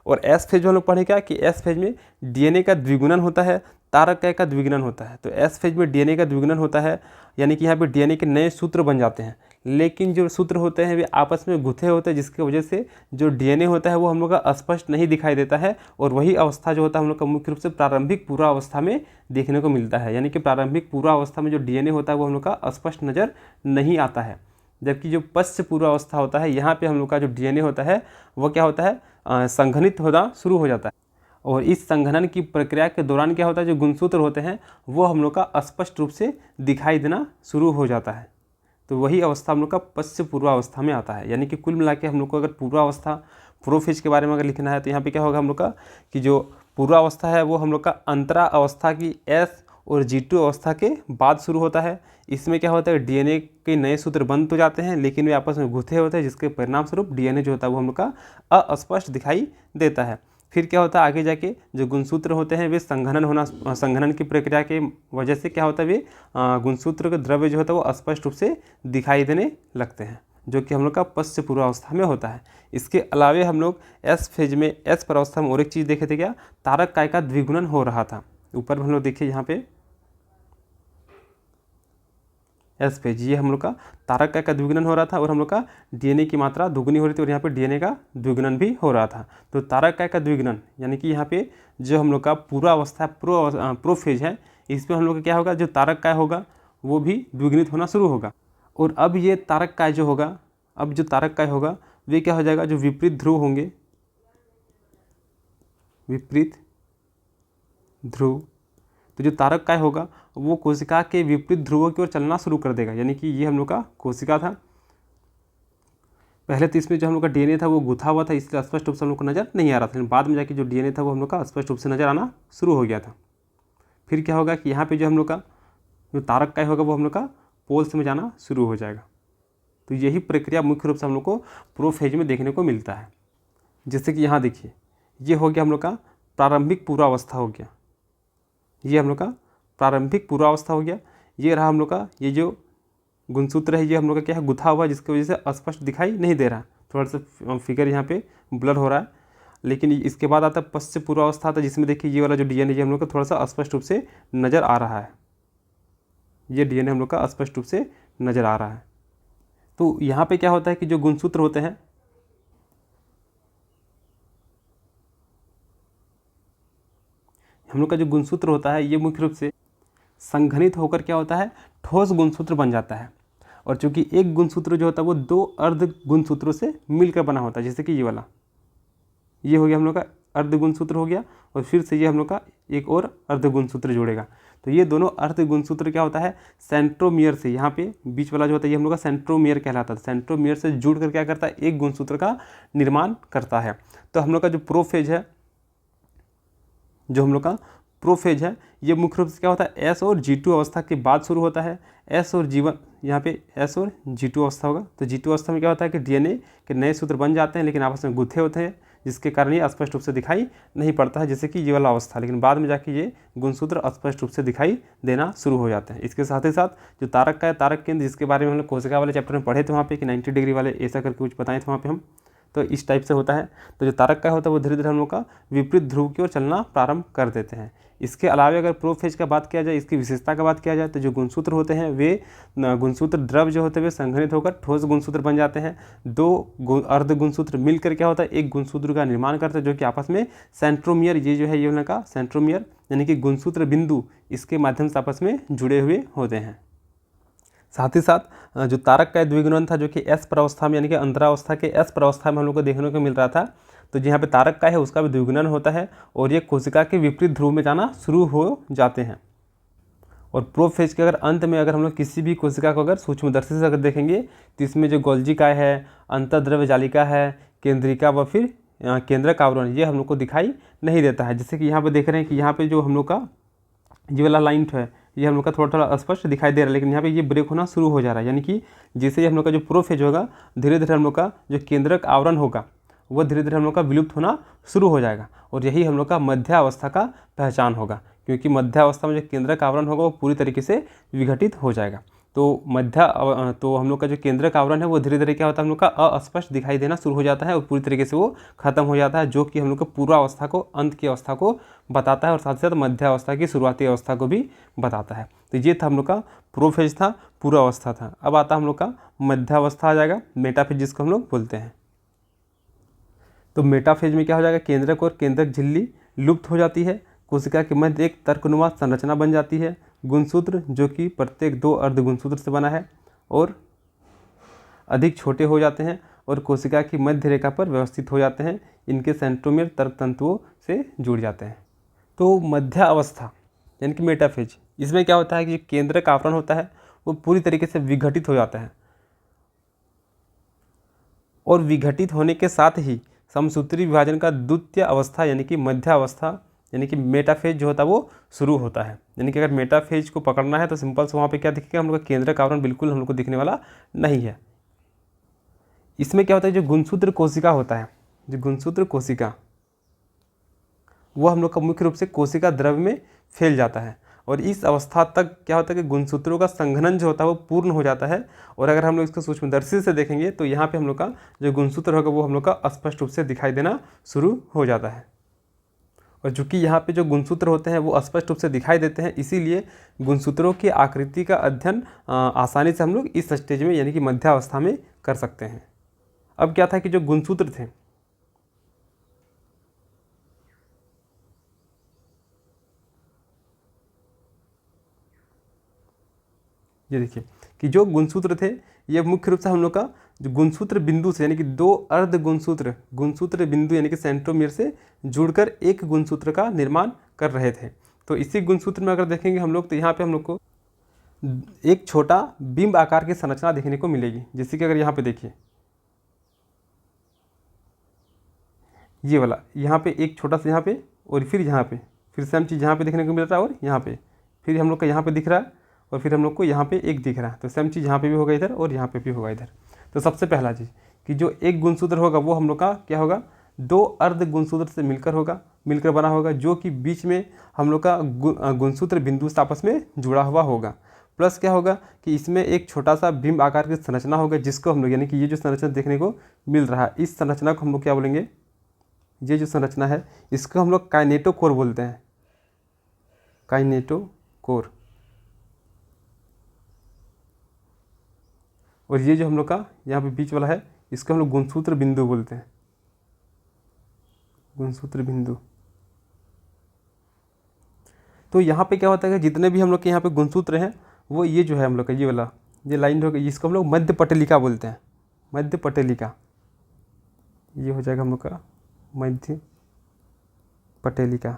और एस फेज जो हम लोग पढ़े क्या कि एस फेज में डीएनए का द्विगुणन होता है, तारक का द्विगुणन होता है। तो एस फेज में डीएनए का द्विगुणन होता है, यानी कि यहाँ पे डीएनए के नए सूत्र बन जाते हैं, लेकिन जो सूत्र होते हैं वे आपस में गुथे होते हैं, जिसकी वजह से जो डीएनए होता है वो हम लोग का स्पष्ट नहीं दिखाई देता है। और वही अवस्था जो होता है हम लोग का मुख्य रूप से प्रारंभिक पूर्वावस्था में देखने को मिलता है, यानी कि प्रारंभिक पूर्वावस्था में जो डीएनए होता है वो हम लोग का स्पष्ट नज़र नहीं आता है। जबकि जो पश्च पूर्वावस्था होता है, यहाँ पे हम लोग का जो डीएनए होता है वो क्या होता है, संघनित होना शुरू हो जाता है। और इस संघनन की प्रक्रिया के दौरान क्या होता है, जो गुणसूत्र होते हैं वो हम लोग का स्पष्ट रूप से दिखाई देना शुरू हो जाता है। तो वही अवस्था हम लोग का पश्च पूर्वावस्था में आता है। यानी कि कुल मिला के हम लोग को अगर पूर्वावस्था प्रोफेज के बारे में अगर लिखना है तो यहाँ पे क्या होगा हम लोग का कि जो पूर्वावस्था है वो हम लोग का अंतरा अवस्था की एस और G2 अवस्था के बाद शुरू होता है। इसमें क्या होता है, डीएनए के नए सूत्र बन तो जाते हैं लेकिन वे आपस में गुथे होते हैं, जिसके परिणाम स्वरूप डीएनए जो होता है वो हम लोग का अस्पष्ट दिखाई देता है। फिर क्या होता है, आगे जाके जो गुणसूत्र होते हैं वे संघनन की प्रक्रिया के वजह से क्या होता है, वे गुणसूत्र का द्रव्य जो होता है वो स्पष्ट रूप से दिखाई देने लगते हैं, जो कि हम लोग का पश्च पूर्वावस्था में होता है। इसके अलावे हम लोग एस फेज में, एस प्रावस्था में और एक चीज़ देखे थे, क्या तारक काय का द्विगुणन हो रहा था। ऊपर हम लोग देखिए यहाँ पे एस फेज, ये हम लोग का तारक काय का द्विगुणन हो रहा था और हम लोग का डीएनए की मात्रा दुगुनी हो रही थी और यहाँ पे डीएनए का द्विगुणन भी हो रहा था। तो तारक काय का द्विगुणन यानी कि यहाँ पे जो हम लोग का पूर्वावस्था प्रोफेज है, इसमें हम लोग का क्या होगा, जो तारक काय होगा वो भी द्विगुणित होना शुरू होगा। और अब ये तारक काय जो होगा, अब जो तारक काय होगा वे क्या हो जाएगा, जो विपरीत ध्रुव होंगे, विपरीत ध्रुव, तो जो तारक काय होगा वो कोशिका के विपरीत ध्रुवों की ओर चलना शुरू कर देगा। यानी कि ये हम लोग का कोशिका था, पहले तो इसमें जो हम लोग का डीएनए था वो गुथा हुआ था, इसलिए स्पष्ट रूप से हम लोग को नज़र नहीं आ रहा था, लेकिन बाद में जाके जो डीएनए था वो हम लोग का स्पष्ट रूप से नज़र आना शुरू हो गया था। फिर क्या होगा कि यहाँ पे जो हम लोग का जो तारक काय होगा वो हम लोग का पोल्स में जाना शुरू हो जाएगा। तो यही प्रक्रिया मुख्य रूप से हम लोग को प्रोफेज में देखने को मिलता है। जैसे कि यहाँ देखिए, ये हो गया हम लोग का प्रारंभिक पूर्वावस्था हो गया, ये हम लोग का प्रारंभिक पूर्वावस्था हो गया। ये रहा हम लोग का, ये जो गुणसूत्र है ये हम लोग का क्या है, गुथा हुआ, जिसकी वजह से स्पष्ट दिखाई नहीं दे रहा, थोड़ा सा फिगर यहाँ पे ब्लर हो रहा है। लेकिन इसके बाद आता है पश्च पूर्वावस्था आता है, जिसमें देखिए ये वाला जो डीएनए ये हम लोग का थोड़ा सा स्पष्ट रूप से नज़र आ रहा है, ये डीएनए हम लोग का स्पष्ट रूप से नज़र आ रहा है। तो यहाँ पे क्या होता है कि जो गुणसूत्र होते हैं, हम लोग का जो गुणसूत्र होता है ये मुख्य रूप से संघनित होकर क्या होता है, ठोस गुणसूत्र बन जाता है। और चूंकि एक गुणसूत्र जो होता है वो दो अर्ध गुणसूत्रों से मिलकर बना होता है, जैसे कि ये वाला, ये हो गया हम लोग का अर्ध गुणसूत्र हो गया, और फिर से ये हम लोग का एक और अर्ध गुणसूत्र जोड़ेगा। तो ये दोनों अर्ध गुणसूत्र क्या होता है, सेंट्रोमियर से, यहाँ पे बीच वाला जो होता है ये हम लोग का सेंट्रोमियर कहलाता है। सेंट्रोमियर से जुड़कर क्या करता है, एक गुणसूत्र का निर्माण करता है। तो हम लोग का जो प्रोफेज है, जो हम लोग का प्रोफेज है, ये मुख्य रूप से क्या होता है, एस और G2 अवस्था के बाद शुरू होता है। एस और G1, यहाँ पे एस और G2 अवस्था होगा। तो G2 अवस्था में क्या होता है कि डीएनए के नए सूत्र बन जाते हैं लेकिन आपस में गुथे होते हैं, जिसके कारण ये स्पष्ट रूप से दिखाई नहीं पड़ता है, जैसे कि ये वाला अवस्था। लेकिन बाद में जाके ये गुणसूत्र स्पष्ट रूप से दिखाई देना शुरू हो जाते हैं। इसके साथ ही साथ जो तारक का है, तारक केंद्र, जिसके बारे में हम लोग कोशिका वाले चैप्टर में पढ़े थे वहाँ पे कि 90 डिग्री वाले ऐसा करके कुछ बताए थे वहाँ पे हम, तो इस टाइप से होता है। तो जो तारक का होता है वो धीरे धीरे हम लोग का विपरीत ध्रुव की ओर चलना प्रारंभ कर देते हैं। इसके अलावा अगर प्रोफेज का बात किया जाए, इसकी विशेषता का बात किया जाए, तो जो गुणसूत्र होते हैं वे गुणसूत्र द्रव जो होते हैं वे संघनित होकर ठोस गुणसूत्र बन जाते हैं। दो अर्ध गुणसूत्र मिलकर क्या होता है, एक गुणसूत्र का निर्माण करते हैं, जो कि आपस में सेंट्रोमियर, ये जो है ये उनका का सेंट्रोमियर यानी कि गुणसूत्र बिंदु, इसके माध्यम से आपस में जुड़े हुए होते हैं। साथ ही साथ जो तारक का द्विगुणन था, जो कि एस प्रावस्था में यानी कि अंतरावस्था के एस प्रावस्था में हम लोग को देखने को मिल रहा था, तो जहाँ पे तारक का है उसका भी द्विगुणन होता है और ये कोशिका के विपरीत ध्रुव में जाना शुरू हो जाते हैं। और प्रोफेज के अगर अंत में अगर हम लोग किसी भी कोशिका को अगर सूक्ष्मदर्शी से अगर देखेंगे तो इसमें जो गोल्जिका है, अंतर्द्रव्य जालिका है, केंद्रिका व फिर केंद्रक आवरण, ये हम लोग को दिखाई नहीं देता है। जैसे कि यहाँ पे देख रहे हैं कि यहाँ पे जो हम लोग का ये वाला लाइन है ये हम लोग का थोड़ा थोड़ा स्पष्ट दिखाई दे रहा है, लेकिन यहाँ पे ये ब्रेक होना शुरू हो जा रहा है। यानी कि जैसे ही हम लोग का जो प्रोफेज होगा, धीरे धीरे हम लोग का जो केंद्रक आवरण होगा वो धीरे धीरे हम लोग का विलुप्त होना शुरू हो जाएगा। और यही हम लोग का मध्यावस्था का पहचान होगा, क्योंकि मध्यावस्था में जो केंद्रक आवरण होगा वो पूरी तरीके से विघटित हो जाएगा। तो हम लोग का जो केंद्रक आवरण है वो धीरे धीरे क्या होता है, हम लोग का अस्पष्ट दिखाई देना शुरू हो जाता है और पूरी तरीके से वो खत्म हो जाता है, जो कि हम लोग का पूर्वावस्था को, अंत की अवस्था को बताता है और साथ ही साथ मध्यावस्था की शुरुआती अवस्था को भी बताता है। तो ये था हम लोग का प्रोफेज था, पूर्वावस्था था। अब आता हम लोग का मध्यावस्था आ जाएगा, मेटाफेज जिसको हम लोग बोलते हैं। तो मेटाफेज में क्या हो जाएगा, केंद्रक और केंद्रक झिल्ली लुप्त हो जाती है, कोशिका के मध्य एक तर्कनुमा संरचना बन जाती है, गुणसूत्र जो कि प्रत्येक 2 अर्ध गुणसूत्र से बना है और अधिक छोटे हो जाते हैं और कोशिका की मध्य रेखा पर व्यवस्थित हो जाते हैं, इनके सेंट्रोमियर तर्क तंतुओं से जुड़ जाते हैं। तो मध्यावस्था यानी कि मेटाफेज, इसमें क्या होता है कि केंद्रक आवरण होता है वो पूरी तरीके से विघटित हो जाता है और विघटित होने के साथ ही समसूत्री विभाजन का द्वितीय अवस्था यानी कि मध्यावस्था यानी कि मेटाफेज जो होता है वो शुरू होता है। यानी कि अगर मेटाफेज को पकड़ना है तो सिंपल से वहाँ पे क्या दिखेगा, हम लोग का केंद्रक आवरण बिल्कुल हम लोग को दिखने वाला नहीं है। इसमें क्या होता है, जो गुणसूत्र कोशिका होता है, जो गुणसूत्र कोशिका वो हम लोग का मुख्य रूप से कोशिका द्रव्य में फैल जाता है और इस अवस्था तक क्या होता है कि गुणसूत्रों का संघनन जो होता है वो पूर्ण हो जाता है। और अगर हम लोग इसको सूक्ष्मदर्शी से देखेंगे तो यहाँ पे हम लोग का जो गुणसूत्र होगा वो हम लोग का स्पष्ट रूप से दिखाई देना शुरू हो जाता है। और चूँकि यहाँ पे जो गुणसूत्र होते हैं वो स्पष्ट रूप से दिखाई देते हैं, इसीलिए गुणसूत्रों की आकृति का अध्ययन आसानी से हम लोग इस स्टेज में यानी कि मध्यावस्था में कर सकते हैं। अब क्या था कि जो गुणसूत्र थे ये देखिए कि जो गुणसूत्र थे ये मुख्य रूप से हम लोग का जो गुणसूत्र बिंदु से यानी कि 2 अर्ध गुणसूत्र बिंदु यानी कि सेंट्रोमियर से जुड़कर एक गुणसूत्र का निर्माण कर रहे थे। तो इसी गुणसूत्र में अगर देखेंगे हम लोग तो यहाँ पे हम लोग को एक छोटा बिंब आकार की संरचना देखने को मिलेगी। जैसे कि अगर यहाँ पे देखिए ये वाला यहाँ पे एक छोटा सा यहाँ पे और फिर यहाँ पे फिर सेम चीज़ यहाँ पे देखने को मिल रहा है और यहाँ पे फिर हम लोग का यहाँ पे दिख रहा है और फिर हम लोग को यहाँ पे एक दिख रहा है। तो सेम चीज़ यहाँ पे भी होगा इधर और यहाँ पे भी होगा इधर। तो सबसे पहला चीज़ कि जो एक गुणसूत्र होगा वो हम लोग का क्या होगा, 2 अर्ध गुणसूत्र से मिलकर बना होगा, जो कि बीच में हम लोग का गुणसूत्र बिंदु से आपस में जुड़ा हुआ होगा। प्लस क्या होगा कि इसमें एक छोटा सा बिंब आकार की संरचना होगा, जिसको हम लोग यानी कि ये जो संरचना देखने को मिल रहा है इस संरचना को हम लोग क्या बोलेंगे, ये जो संरचना है इसको हम लोग काइनेटोकोर बोलते हैं, काइनेटोकोर। और ये जो हम लोग का यहाँ पे बीच वाला है इसको हम लोग गुणसूत्र बिंदु बोलते हैं, गुणसूत्र बिंदु। तो यहाँ पे क्या होता है कि जितने भी हम लोग के यहाँ पे गुणसूत्र हैं वो ये जो है हम लोग का ये वाला ये लाइन होगा, इसको हम लोग मध्य पटलिका बोलते हैं, मध्य पटलिका। ये हो जाएगा हम लोग का मध्य पटलिका।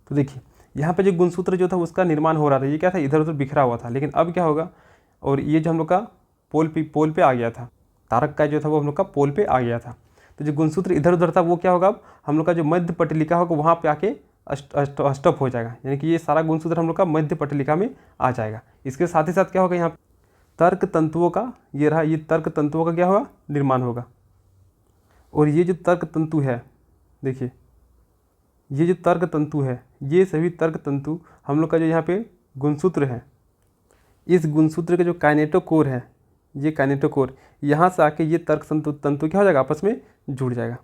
तो देखिए यहाँ पे जो गुणसूत्र जो था उसका निर्माण हो रहा था, ये क्या था इधर उधर बिखरा हुआ था, लेकिन अब क्या होगा और ये जो हम लोग का पोल पे आ गया था, तारक का जो था वो हम लोग का पोल पे आ गया था। तो जो गुणसूत्र इधर उधर था वो क्या होगा, अब हम लोग का जो मध्य पटलिका होगा वहाँ पे आके स्टॉप हो जाएगा, यानी कि ये सारा गुणसूत्र हम लोग का मध्य पटलिका में आ जाएगा। इसके साथ ही साथ क्या होगा, यहाँ तर्क तंतुओं का ये रहा, ये तर्क तंतुओं का क्या होगा निर्माण होगा। और ये जो तर्क तंतु है देखिए, ये जो तर्क तंतु है ये सभी तर्क तंतु हम लोग का जो यहाँ पे गुणसूत्र है, इस गुणसूत्र का जो काइनेटोकोर है, ये काइनेटोकोर यहाँ से आके ये तर्क तंतु क्या हो जाएगा आपस में जुड़ जाएगा।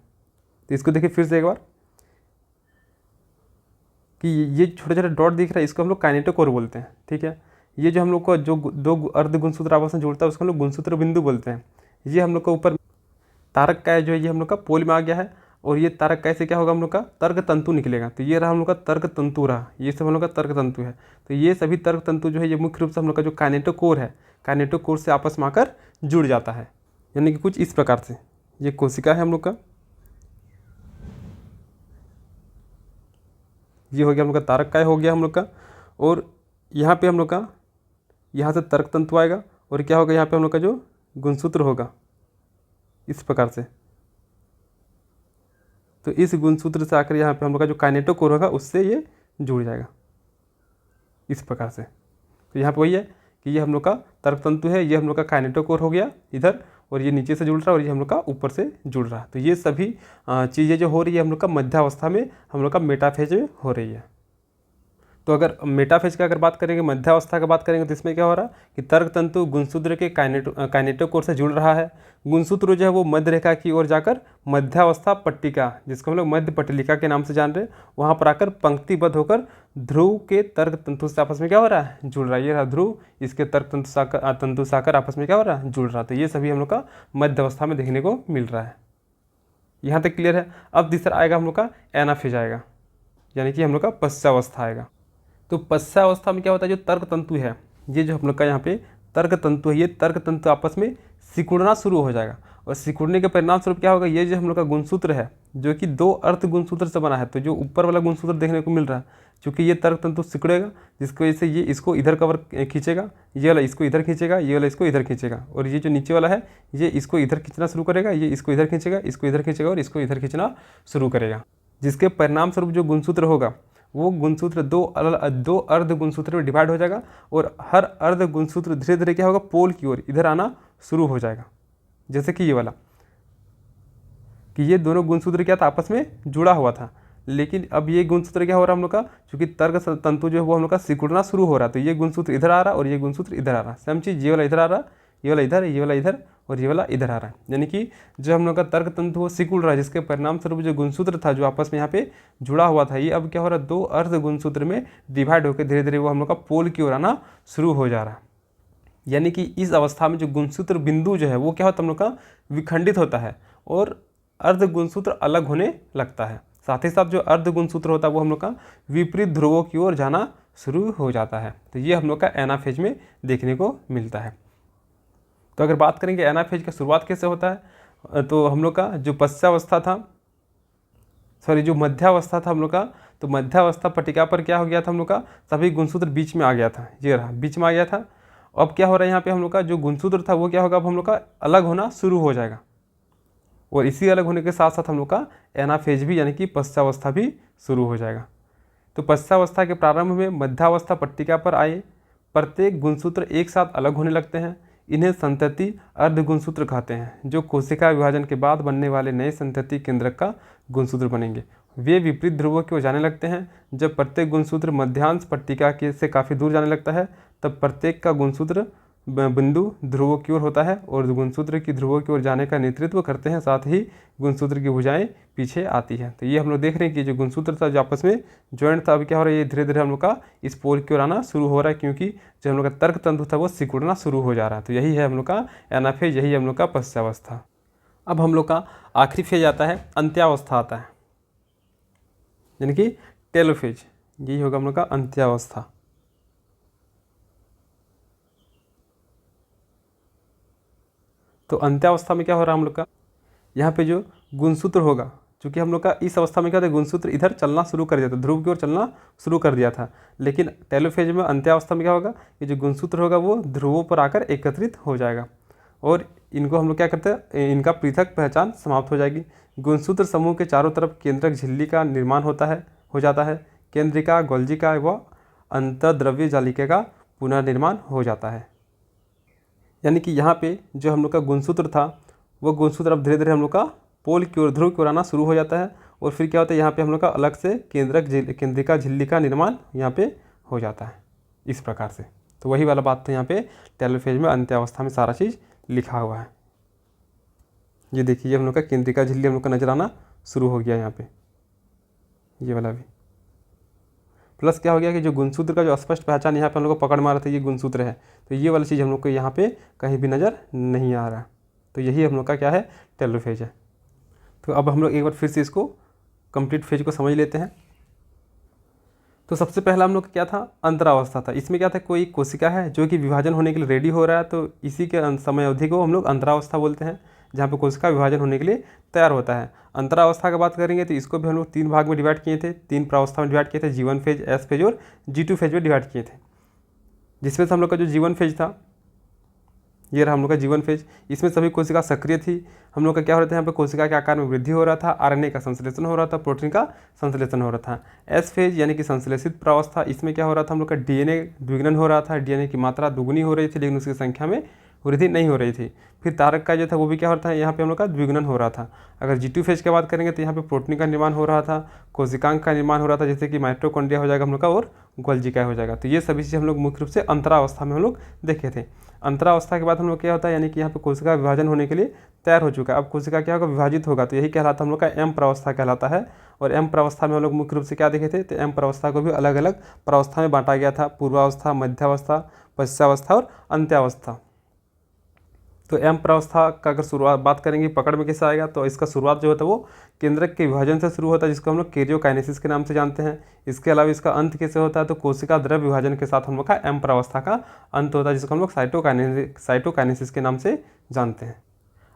तो इसको देखिए फिर से एक बार कि ये छोटे छोटे डॉट दिख रहा है इसको हम लोग काइनेटोकोर बोलते हैं, ठीक है। ये जो हम लोग का जो 2 अर्ध गुणसूत्र आपस में जुड़ता है उसको हम लोग गुणसूत्र बिंदु बोलते हैं। ये हम लोग का ऊपर तारक का जो है ये हम लोग का पोल में आ गया है और ये तारक कैसे क्या होगा हम लोग का तर्क तंतु निकलेगा। तो ये रहा हम लोग का तर्क तंतु रहा, ये सब हम लोग का तर्क तंतु है। तो ये सभी तर्क तंतु जो है ये मुख्य रूप से हम लोग का जो काइनेटोकोर है, काइनेटोकोर से आपस में आकर जुड़ जाता है। यानी कि कुछ इस प्रकार से ये कोशिका है हम लोग का, ये हो गया हम लोग का तारक काय हो गया हम लोग का, और यहाँ पे हम लोग का यहाँ से तर्क तंतु आएगा और क्या होगा यहाँ पे हम लोग का जो गुणसूत्र होगा इस प्रकार से। तो इस गुणसूत्र से आकर यहाँ पे हम लोग का जो काइनेटोकोर होगा उससे ये जुड़ जाएगा इस प्रकार से। तो यहाँ पे वही है कि ये हम लोग का तर्क तंतु है, ये हम लोग का काइनेटोकोर हो गया इधर, और ये नीचे से जुड़ रहा है और ये हम लोग का ऊपर से जुड़ रहा है। तो ये सभी चीज़ें जो हो रही है हम लोग का मध्यावस्था में, हम लोग का मेटाफेज में हो रही है। तो अगर मेटाफेज की अगर बात करेंगे, मध्यावस्था की बात करेंगे, तो इसमें क्या हो रहा है कि तर्क तंतु गुणसूत्र के काइनेटोकोर से जुड़ रहा है। गुणसूत्र जो है वो मध्य रेखा की ओर जाकर मध्यावस्था पट्टिका, जिसको हम लोग मध्य पट्टिका के नाम से जान रहे हैं, वहाँ पर आकर पंक्तिबद्ध होकर ध्रुव के तर्क तंतु से आपस में क्या हो रहा है, जुड़ रहा है। ये रहा ध्रुव, इसके तर्क तंतु साकर आपस में क्या हो रहा है, जुड़ रहा है। तो ये सभी हम लोग का मध्य अवस्था में देखने को मिल रहा है। यहाँ तक क्लियर है। अब तीसरा आएगा हम लोग का एनाफेज आएगा, यानी कि हम लोग का पश्चावस्था आएगा। तो पश्चावस्था में क्या होता है, जो तर्क तंतु है, ये जो हम लोग का यहाँ पे तर्क तंतु है, ये तर्क तंतु आपस में सिकुड़ना शुरू हो जाएगा। और सिकुड़ने के परिणाम स्वरूप क्या होगा, ये जो हम लोग का गुणसूत्र है जो कि 2 अर्ध गुणसूत्र से बना है, तो जो ऊपर वाला गुणसूत्र देखने को मिल रहा है, क्योंकि ये तर्क तंतु सिकुड़ेगा, जिसकी वजह से ये इसको इधर कवर खींचेगा, ये वाला इसको इधर खींचेगा, ये वाला इसको इधर खींचेगा, और ये जो नीचे वाला है ये इसको इधर खींचना शुरू करेगा, ये इसको इधर खींचेगा, इसको इधर खींचेगा और इसको इधर खींचना शुरू करेगा। जिसके परिणाम स्वरूप जो गुणसूत्र होगा वो गुणसूत्र 2 अर्ध गुणसूत्र में डिवाइड हो जाएगा, और हर अर्ध गुणसूत्र धीरे धीरे क्या होगा, पोल की ओर इधर आना शुरू हो जाएगा। जैसे कि ये वाला, कि ये दोनों गुणसूत्र क्या था, आपस में जुड़ा हुआ था, लेकिन अब ये गुणसूत्र क्या हो रहा है हम लोग का, क्योंकि तर्क तंतु जो है वो हम लोग का सिकुड़ना शुरू हो रहा है, तो ये गुणसूत्र इधर आ रहा और ये गुणसूत्र इधर आ रहा। सेम चीज़, ये वाला इधर आ रहा, ये वाला इधर, ये वाला इधर और ये वाला इधर आ रहा है। यानी कि जो हम लोग का तर्क तंतु वो सिकुड़ रहा है, जिसके परिणाम स्वरूप जो गुणसूत्र था जो आपस में यहाँ पे जुड़ा हुआ था, ये अब क्या हो रहा है, 2 अर्ध गुणसूत्र में डिवाइड होकर धीरे धीरे वो हम लोग का पोल की ओर आना शुरू हो जा रहा है। यानी कि इस अवस्था में जो गुणसूत्र बिंदु जो है वो क्या होता है हम लोग का, विखंडित होता है और अर्ध गुणसूत्र अलग होने लगता है। साथ ही साथ जो अर्ध गुणसूत्र होता है वो हम लोग का विपरीत ध्रुवों की ओर जाना शुरू हो जाता है। तो ये हम लोग का एनाफेज में देखने को मिलता है। तो अगर बात करेंगे एनाफेज का शुरुआत कैसे होता है, तो हम लोग का जो पश्चावस्था था, जो मध्यावस्था था हम लोग का, तो मध्यावस्था पट्टिका पर क्या हो गया था हम लोग का, सभी गुणसूत्र बीच में आ गया था, ये रहा बीच में आ गया था। अब क्या हो रहा है यहाँ पे हम लोग का जो गुणसूत्र था वो क्या होगा, अब हम लोग का अलग होना शुरू हो जाएगा, और इसी अलग होने के साथ साथ हम लोग का एनाफेज भी यानी कि पश्चावस्था भी शुरू हो जाएगा। तो पश्चावस्था के प्रारंभ में मध्यावस्था पट्टिका पर आए प्रत्येक गुणसूत्र एक साथ अलग होने लगते हैं। इन्हें संतति अर्ध गुणसूत्र कहते हैं, जो कोशिका विभाजन के बाद बनने वाले नए संतति केंद्रक का गुणसूत्र बनेंगे। वे विपरीत ध्रुवों की ओर जाने लगते हैं। जब प्रत्येक गुणसूत्र मध्यांश पट्टिका के से काफ़ी दूर जाने लगता है, तब प्रत्येक का गुणसूत्र बिंदु ध्रुवों की ओर होता है और गुणसूत्र की ध्रुवों की ओर जाने का नेतृत्व करते हैं। साथ ही गुणसूत्र की भुजाएं पीछे आती है। तो ये हम लोग देख रहे हैं कि जो गुणसूत्र था जो आपस में ज्वाइंट था, अभी क्या हो रहा है, ये धीरे धीरे हम लोग का इस पोल की ओर आना शुरू हो रहा है, क्योंकि जो हम लोग का तर्क तंतु था वो सिकुड़ना शुरू हो जा रहा है। तो यही है हम लोग का एनाफेज, यही हम लोग का पश्चावस्था। अब हम लोग का आखिरी फेज आता है, अंत्यावस्था आता है, यानी कि टेलोफेज। यही होगा हम लोग का अंत्यावस्था। तो अंत्यावस्था में क्या हो रहा है हम लोग का, यहाँ पे जो गुणसूत्र होगा, क्योंकि हम लोग का इस अवस्था में क्या होता है, गुणसूत्र इधर चलना शुरू कर दिया था, ध्रुव की ओर चलना शुरू कर दिया था, लेकिन टेलोफेज में अंत्यावस्था में क्या होगा, ये जो गुणसूत्र होगा वो ध्रुवों पर आकर एकत्रित हो जाएगा और इनको हम लोग क्या करते हैं, इनका पृथक पहचान समाप्त हो जाएगी। गुणसूत्र समूह के चारों तरफ केंद्रक झिल्ली का निर्माण हो जाता है। केंद्रिका, गोल्जिका व अंतर्द्रव्य जालिका का पुनर्निर्माण हो जाता है। यानी कि यहाँ पे जो हम लोग का गुणसूत्र था वो गुणसूत्र अब धीरे धीरे हम लोग का पोल की ओर, ध्रुव की ओर आना शुरू हो जाता है, और फिर क्या होता है, यहाँ पे हम लोग का अलग से केंद्रिका झिल्ली का निर्माण यहाँ पे हो जाता है इस प्रकार से। तो वही वाला बात था यहाँ पे टेलोफेज में अंत्यावस्था में सारा चीज़ लिखा हुआ है। ये देखिए हम लोग का केंद्रिका झिल्ली हम लोग का नजर आना शुरू हो गया यहाँ पे, ये वाला भी। प्लस क्या हो गया कि जो गुणसूत्र का जो स्पष्ट पहचान यहाँ पे हम लोग को पकड़ मारा था, ये गुणसूत्र है, तो ये वाली चीज़ हम लोग को यहाँ पे कहीं भी नज़र नहीं आ रहा। तो यही हम लोग का क्या है, टेलोफेज है। तो अब हम लोग एक बार फिर से इसको कंप्लीट फेज को समझ लेते हैं। तो सबसे पहला हम लोग का क्या था, अंतरावस्था था। इसमें क्या था, कोई कोशिका है जो कि विभाजन होने के लिए रेडी हो रहा है, तो इसी के समय अवधि को हम लोग अंतरावस्था बोलते हैं, जहाँ पे कोशिका विभाजन होने के लिए तैयार होता है। अंतरावस्था की बात करेंगे तो इसको भी हम लोग 3 भाग में डिवाइड किए थे, 3 प्रावस्था में डिवाइड किए थे, G1 फेज, S फेज और G2 फेज में डिवाइड किए थे। जिसमें से हम लोग का जो G1 फेज था, ये रहा हम लोग का G1 फेज। इसमें सभी कोशिका सक्रिय थी। हम लोग का क्या हो रहा था, यहाँ पे कोशिका के आकार में वृद्धि हो रहा था, RNA का संश्लेषण हो रहा था, प्रोटीन का संश्लेषण हो रहा था। S फेज यानी कि संश्लेषित प्रावस्था, इसमें क्या हो रहा था, हम लोग का DNA द्विगुणन हो रहा था, DNA की मात्रा दुगुनी हो रही थी, लेकिन उसकी संख्या में वृद्धि नहीं हो रही थी। फिर तारक का जो था वो भी क्या हो रहा था, यहाँ पे हम लोग का द्विगुणन हो रहा था। अगर G2 फेज की बात करेंगे तो यहाँ पे प्रोटीन का निर्माण हो रहा था, कोशिकांग का निर्माण हो रहा था, जैसे कि माइटोकॉन्ड्रिया हो जाएगा हम लोग का और गोल्जी का हो जाएगा। तो ये सभी चीज़ हम लोग मुख्य रूप से अंतरावस्था में हम लोग देखे थे। अंतरावस्था के बाद हम लोग क्या होता है, यानी कि यहाँ पे कोशिका विभाजन होने के लिए तैयार हो चुका है। अब कोशिका क्या होगा, विभाजित होगा, तो यही कहलाता हम लोग का एम प्रावस्था कहलाता है। और एम प्रावस्था में हम लोग मुख्य रूप से क्या देखे थे, तो एम प्रावस्था को भी अलग अलग प्रावस्था में बांटा गया था, पूर्वावस्था, मध्यावस्था, पश्चावस्था और अंत्यावस्था। तो एम प्रावस्था का अगर शुरुआत बात करेंगे पकड़ में कैसे आएगा, तो इसका शुरुआत जो होता है वो केंद्रक के विभाजन से शुरू होता है, जिसको हम लोग कैरियोकाइनेसिस के नाम से जानते हैं। इसके अलावा इसका अंत कैसे होता है, तो कोशिका द्रव्य विभाजन के साथ हम लोग का एम प्रावस्था का अंत होता है, जिसको हम लोग साइटोकाइनेसिस के नाम से जानते हैं।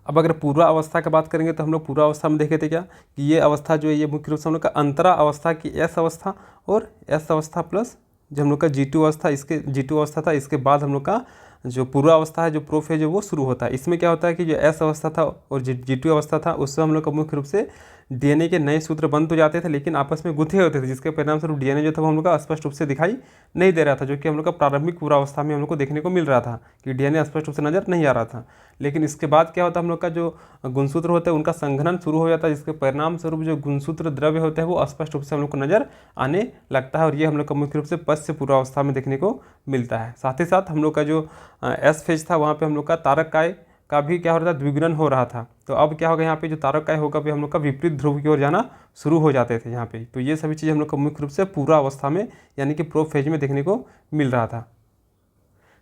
अब अगर पूर्वा अवस्था की बात करेंगे तो हम लोग पूर्वा अवस्था में देखे थे क्या कि ये अवस्था जो है ये मुख्य रूप से हम लोग का अंतरा अवस्था की एस अवस्था और एस अवस्था प्लस जो हम लोग का G2 अवस्था, इसके G2 अवस्था था, इसके बाद हम लोग का जो पूर्वा अवस्था है, जो प्रोफेज है वो शुरू होता है। इसमें क्या होता है कि जो एस अवस्था था और G2 अवस्था था, उससे हम लोग का मुख्य रूप से DNA के नए सूत्र बन तो जाते थे, लेकिन आपस में गुथे होते थे, जिसके परिणाम स्वरूप DNA जो था वो हम लोग का स्पष्ट रूप से दिखाई नहीं दे रहा था, जो कि हम लोग का प्रारंभिक पूर्वावस्था में हम लोग को देखने को मिल रहा था कि DNA स्पष्ट रूप से नजर नहीं आ रहा था। लेकिन इसके बाद क्या होता है, हम लोग का जो गुणसूत्र होते हैं उनका संघनन शुरू हो जाता है, जिसके परिणाम स्वरूप जो गुणसूत्र द्रव्य होते हैं वो स्पष्ट रूप से हम लोग को नजर आने लगता है, और ये हम लोग का मुख्य रूप से पश्च पूर्वावस्था में देखने को मिलता है। साथ ही साथ हम लोग का जो एस फेज था वहाँ पे हम लोग का तारक काय का भी क्या हो रहा था, द्विगुणन हो रहा था। तो अब क्या होगा, यहाँ पे जो तारक काय होगा भी हम लोग का विपरीत ध्रुव की ओर जाना शुरू हो जाते थे यहाँ पे। तो ये सभी चीज़ हम लोग को मुख्य रूप से पूरा अवस्था में यानी कि प्रो फेज में देखने को मिल रहा था।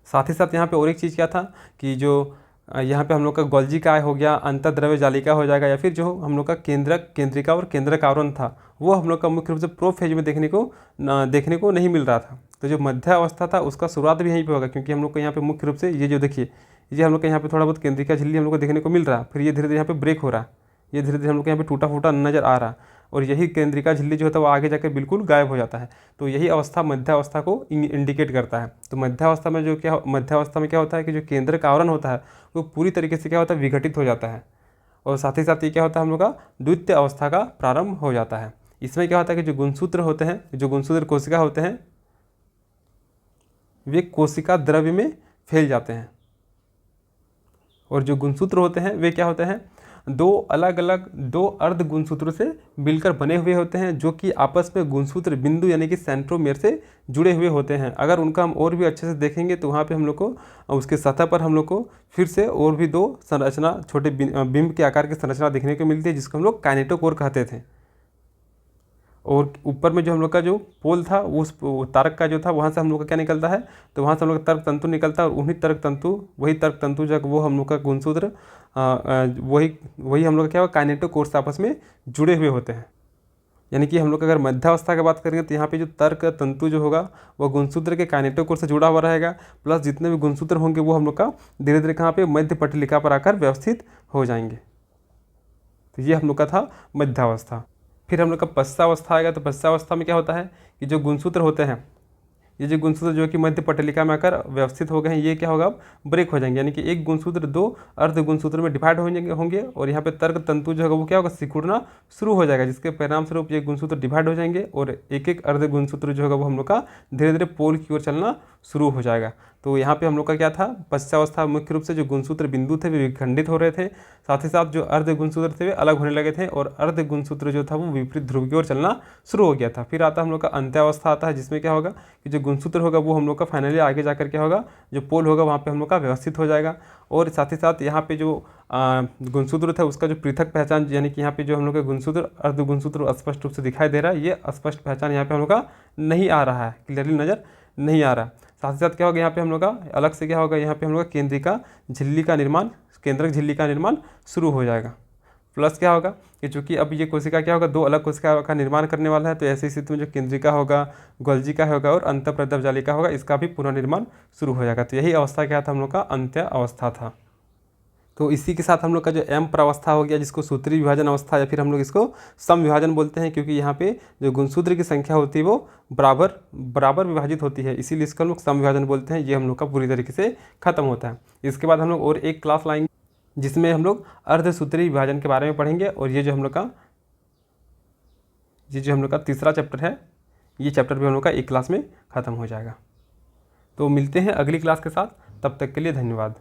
साथ ही साथ यहाँ पे और एक चीज़ क्या था कि जो यहाँ पे हम लोग का गोल्जी काय हो गया, अंतर्द्रव्य जालिका हो जाएगा, या फिर जो हम लोग का केंद्रिका और केंद्रक आवरण था वो हम लोग का मुख्य रूप से प्रो फेज में देखने को नहीं मिल रहा था। तो जो मध्य अवस्था था उसका शुरुआत भी यहीं पे होगा, क्योंकि हम लोग को यहाँ पे मुख्य रूप से ये जो देखिए ये हम लोग के यहाँ पे थोड़ा बहुत केंद्रिका झिल्ली हम लोग को देखने को मिल रहा है, फिर ये धीरे धीरे यहाँ पे ब्रेक हो रहा है, ये धीरे धीरे हम लोग को यहाँ पे टूटा फूटा नजर आ रहा है, और यही केंद्रिका झिल्ली जो होता है वो आगे जाकर बिल्कुल गायब हो जाता है। तो यही अवस्था मध्यावस्था को इंडिकेट करता है। तो मध्यावस्था में क्या होता है कि जो केंद्र का आवरण होता है वो पूरी तरीके से क्या होता है, विघटित हो जाता है, और साथ ही साथ ये क्या होता है, हम लोग का द्वितीय अवस्था का प्रारंभ हो जाता है। इसमें क्या होता है कि जो गुणसूत्र होते हैं, जो गुणसूत्र कोशिका होते हैं वे कोशिका द्रव्य में फैल जाते हैं, और जो गुणसूत्र होते हैं वे क्या होते हैं, दो अलग अलग दो अर्ध गुणसूत्रों से मिलकर बने हुए होते हैं, जो कि आपस में गुणसूत्र बिंदु यानी कि सेंट्रोमेयर से जुड़े हुए होते हैं। अगर उनका हम और भी अच्छे से देखेंगे तो वहाँ पे हम लोग को उसके सतह पर हम लोग को फिर से और भी दो संरचना, छोटे बिंब के आकार की संरचना देखने को मिलती है, जिसको हम लोग काइनेटोकोर कहते थे। और ऊपर में जो हम लोग का जो पोल था उस तारक का जो था वहाँ से हम लोग का क्या निकलता है, तो वहाँ से हम लोग का तर्क तंतु निकलता है, और वही तर्क तंतु जो वो हम लोग का गुणसूत्र वही हम लोग का क्या होगा, काइनेटोकोर से आपस में जुड़े हुए होते हैं। यानी कि हम लोग अगर मध्यावस्था की बात करेंगे तो यहाँ पे जो तर्क तंतु जो होगा वो गुणसूत्र के काइनेटोकोर से जुड़ा हुआ रहेगा, प्लस जितने भी गुणसूत्र होंगे वो हम लोग का धीरे धीरे कहाँ पे मध्य पटलिका पर आकर व्यवस्थित हो जाएंगे। तो ये हम लोग का था मध्यावस्था। फिर हम लोग का पश्चावस्था आएगा। तो पश्चावस्था में क्या होता है कि जो गुणसूत्र होते हैं, ये जो गुणसूत्र जो कि मध्य पटलिका में आकर व्यवस्थित हो गए हैं, ये क्या होगा, अब ब्रेक हो जाएंगे, यानी कि एक गुणसूत्र दो अर्ध गुणसूत्र में डिवाइड होंगे, और यहाँ पे तर्क तंतु जो होगा वो क्या होगा, सिकुड़ना शुरू हो जाएगा, जिसके परिणाम स्वरूप ये गुणसूत्र डिवाइड हो जाएंगे, और एक एक अर्ध गुणसूत्र जो होगा वो हम लोग का धीरे धीरे पोल की ओर चलना शुरू हो जाएगा। तो यहाँ पे हम लोग का क्या था, पश्चावस्था मुख्य रूप से जो गुणसूत्र बिंदु थे वे विखंडित हो रहे थे, साथ ही साथ जो अर्ध गुणसूत्र थे वे अलग होने लगे थे, और अर्ध गुणसूत्र जो था वो विपरीत ध्रुव की ओर चलना शुरू हो गया था। फिर आता हम लोग का अंत्यावस्था आता है, जिसमें क्या होगा कि जो गुणसूत्र होगा वो हम लोग का फाइनली आगे जाकर क्या होगा, जो पोल होगा वहाँ पे हम लोग का व्यवस्थित हो जाएगा। और साथ ही साथ यहाँ पे जो गुणसूत्र था उसका जो पृथक पहचान, यानी कि यहाँ पे जो हम लोग का गुणसूत्र अर्ध गुणसूत्र स्पष्ट रूप से दिखाई दे रहा है, ये स्पष्ट पहचान यहाँ पे हम लोग का नहीं आ रहा है, क्लियरली नज़र नहीं आ रहा। साथ ही साथ क्या होगा, यहाँ पे हम लोग का अलग से क्या होगा, यहाँ पे हम लोग का केंद्रक झिल्ली का निर्माण शुरू हो जाएगा। प्लस क्या होगा कि चूंकि अब ये कोशिका क्या होगा, दो अलग कोशिका का निर्माण करने वाला है, तो ऐसी स्थिति में जो केंद्रिका होगा, गोल्जी का होगा और अंतःप्रदव जालिका होगा, इसका भी पुनर्निर्माण शुरू हो जाएगा। तो यही अवस्था क्या था, हम लोग का अंत्य अवस्था था। तो इसी के साथ हम लोग का जो एम प्रावस्था हो गया, जिसको सूत्री विभाजन अवस्था या फिर हम लोग इसको सम विभाजन बोलते हैं, क्योंकि यहाँ पे जो गुणसूत्र की संख्या होती है वो बराबर विभाजित होती है, इसीलिए इसको हम लोग सम विभाजन बोलते हैं। ये हम लोग का पूरी तरीके से खत्म होता है। इसके बाद हम लोग और एक क्लास लाएंगे जिसमें हम लोग अर्धसूत्री विभाजन के बारे में पढ़ेंगे, और ये जो हम लोग का तीसरा चैप्टर है, ये चैप्टर भी हम लोग का एक क्लास में ख़त्म हो जाएगा। तो मिलते हैं अगली क्लास के साथ, तब तक के लिए धन्यवाद।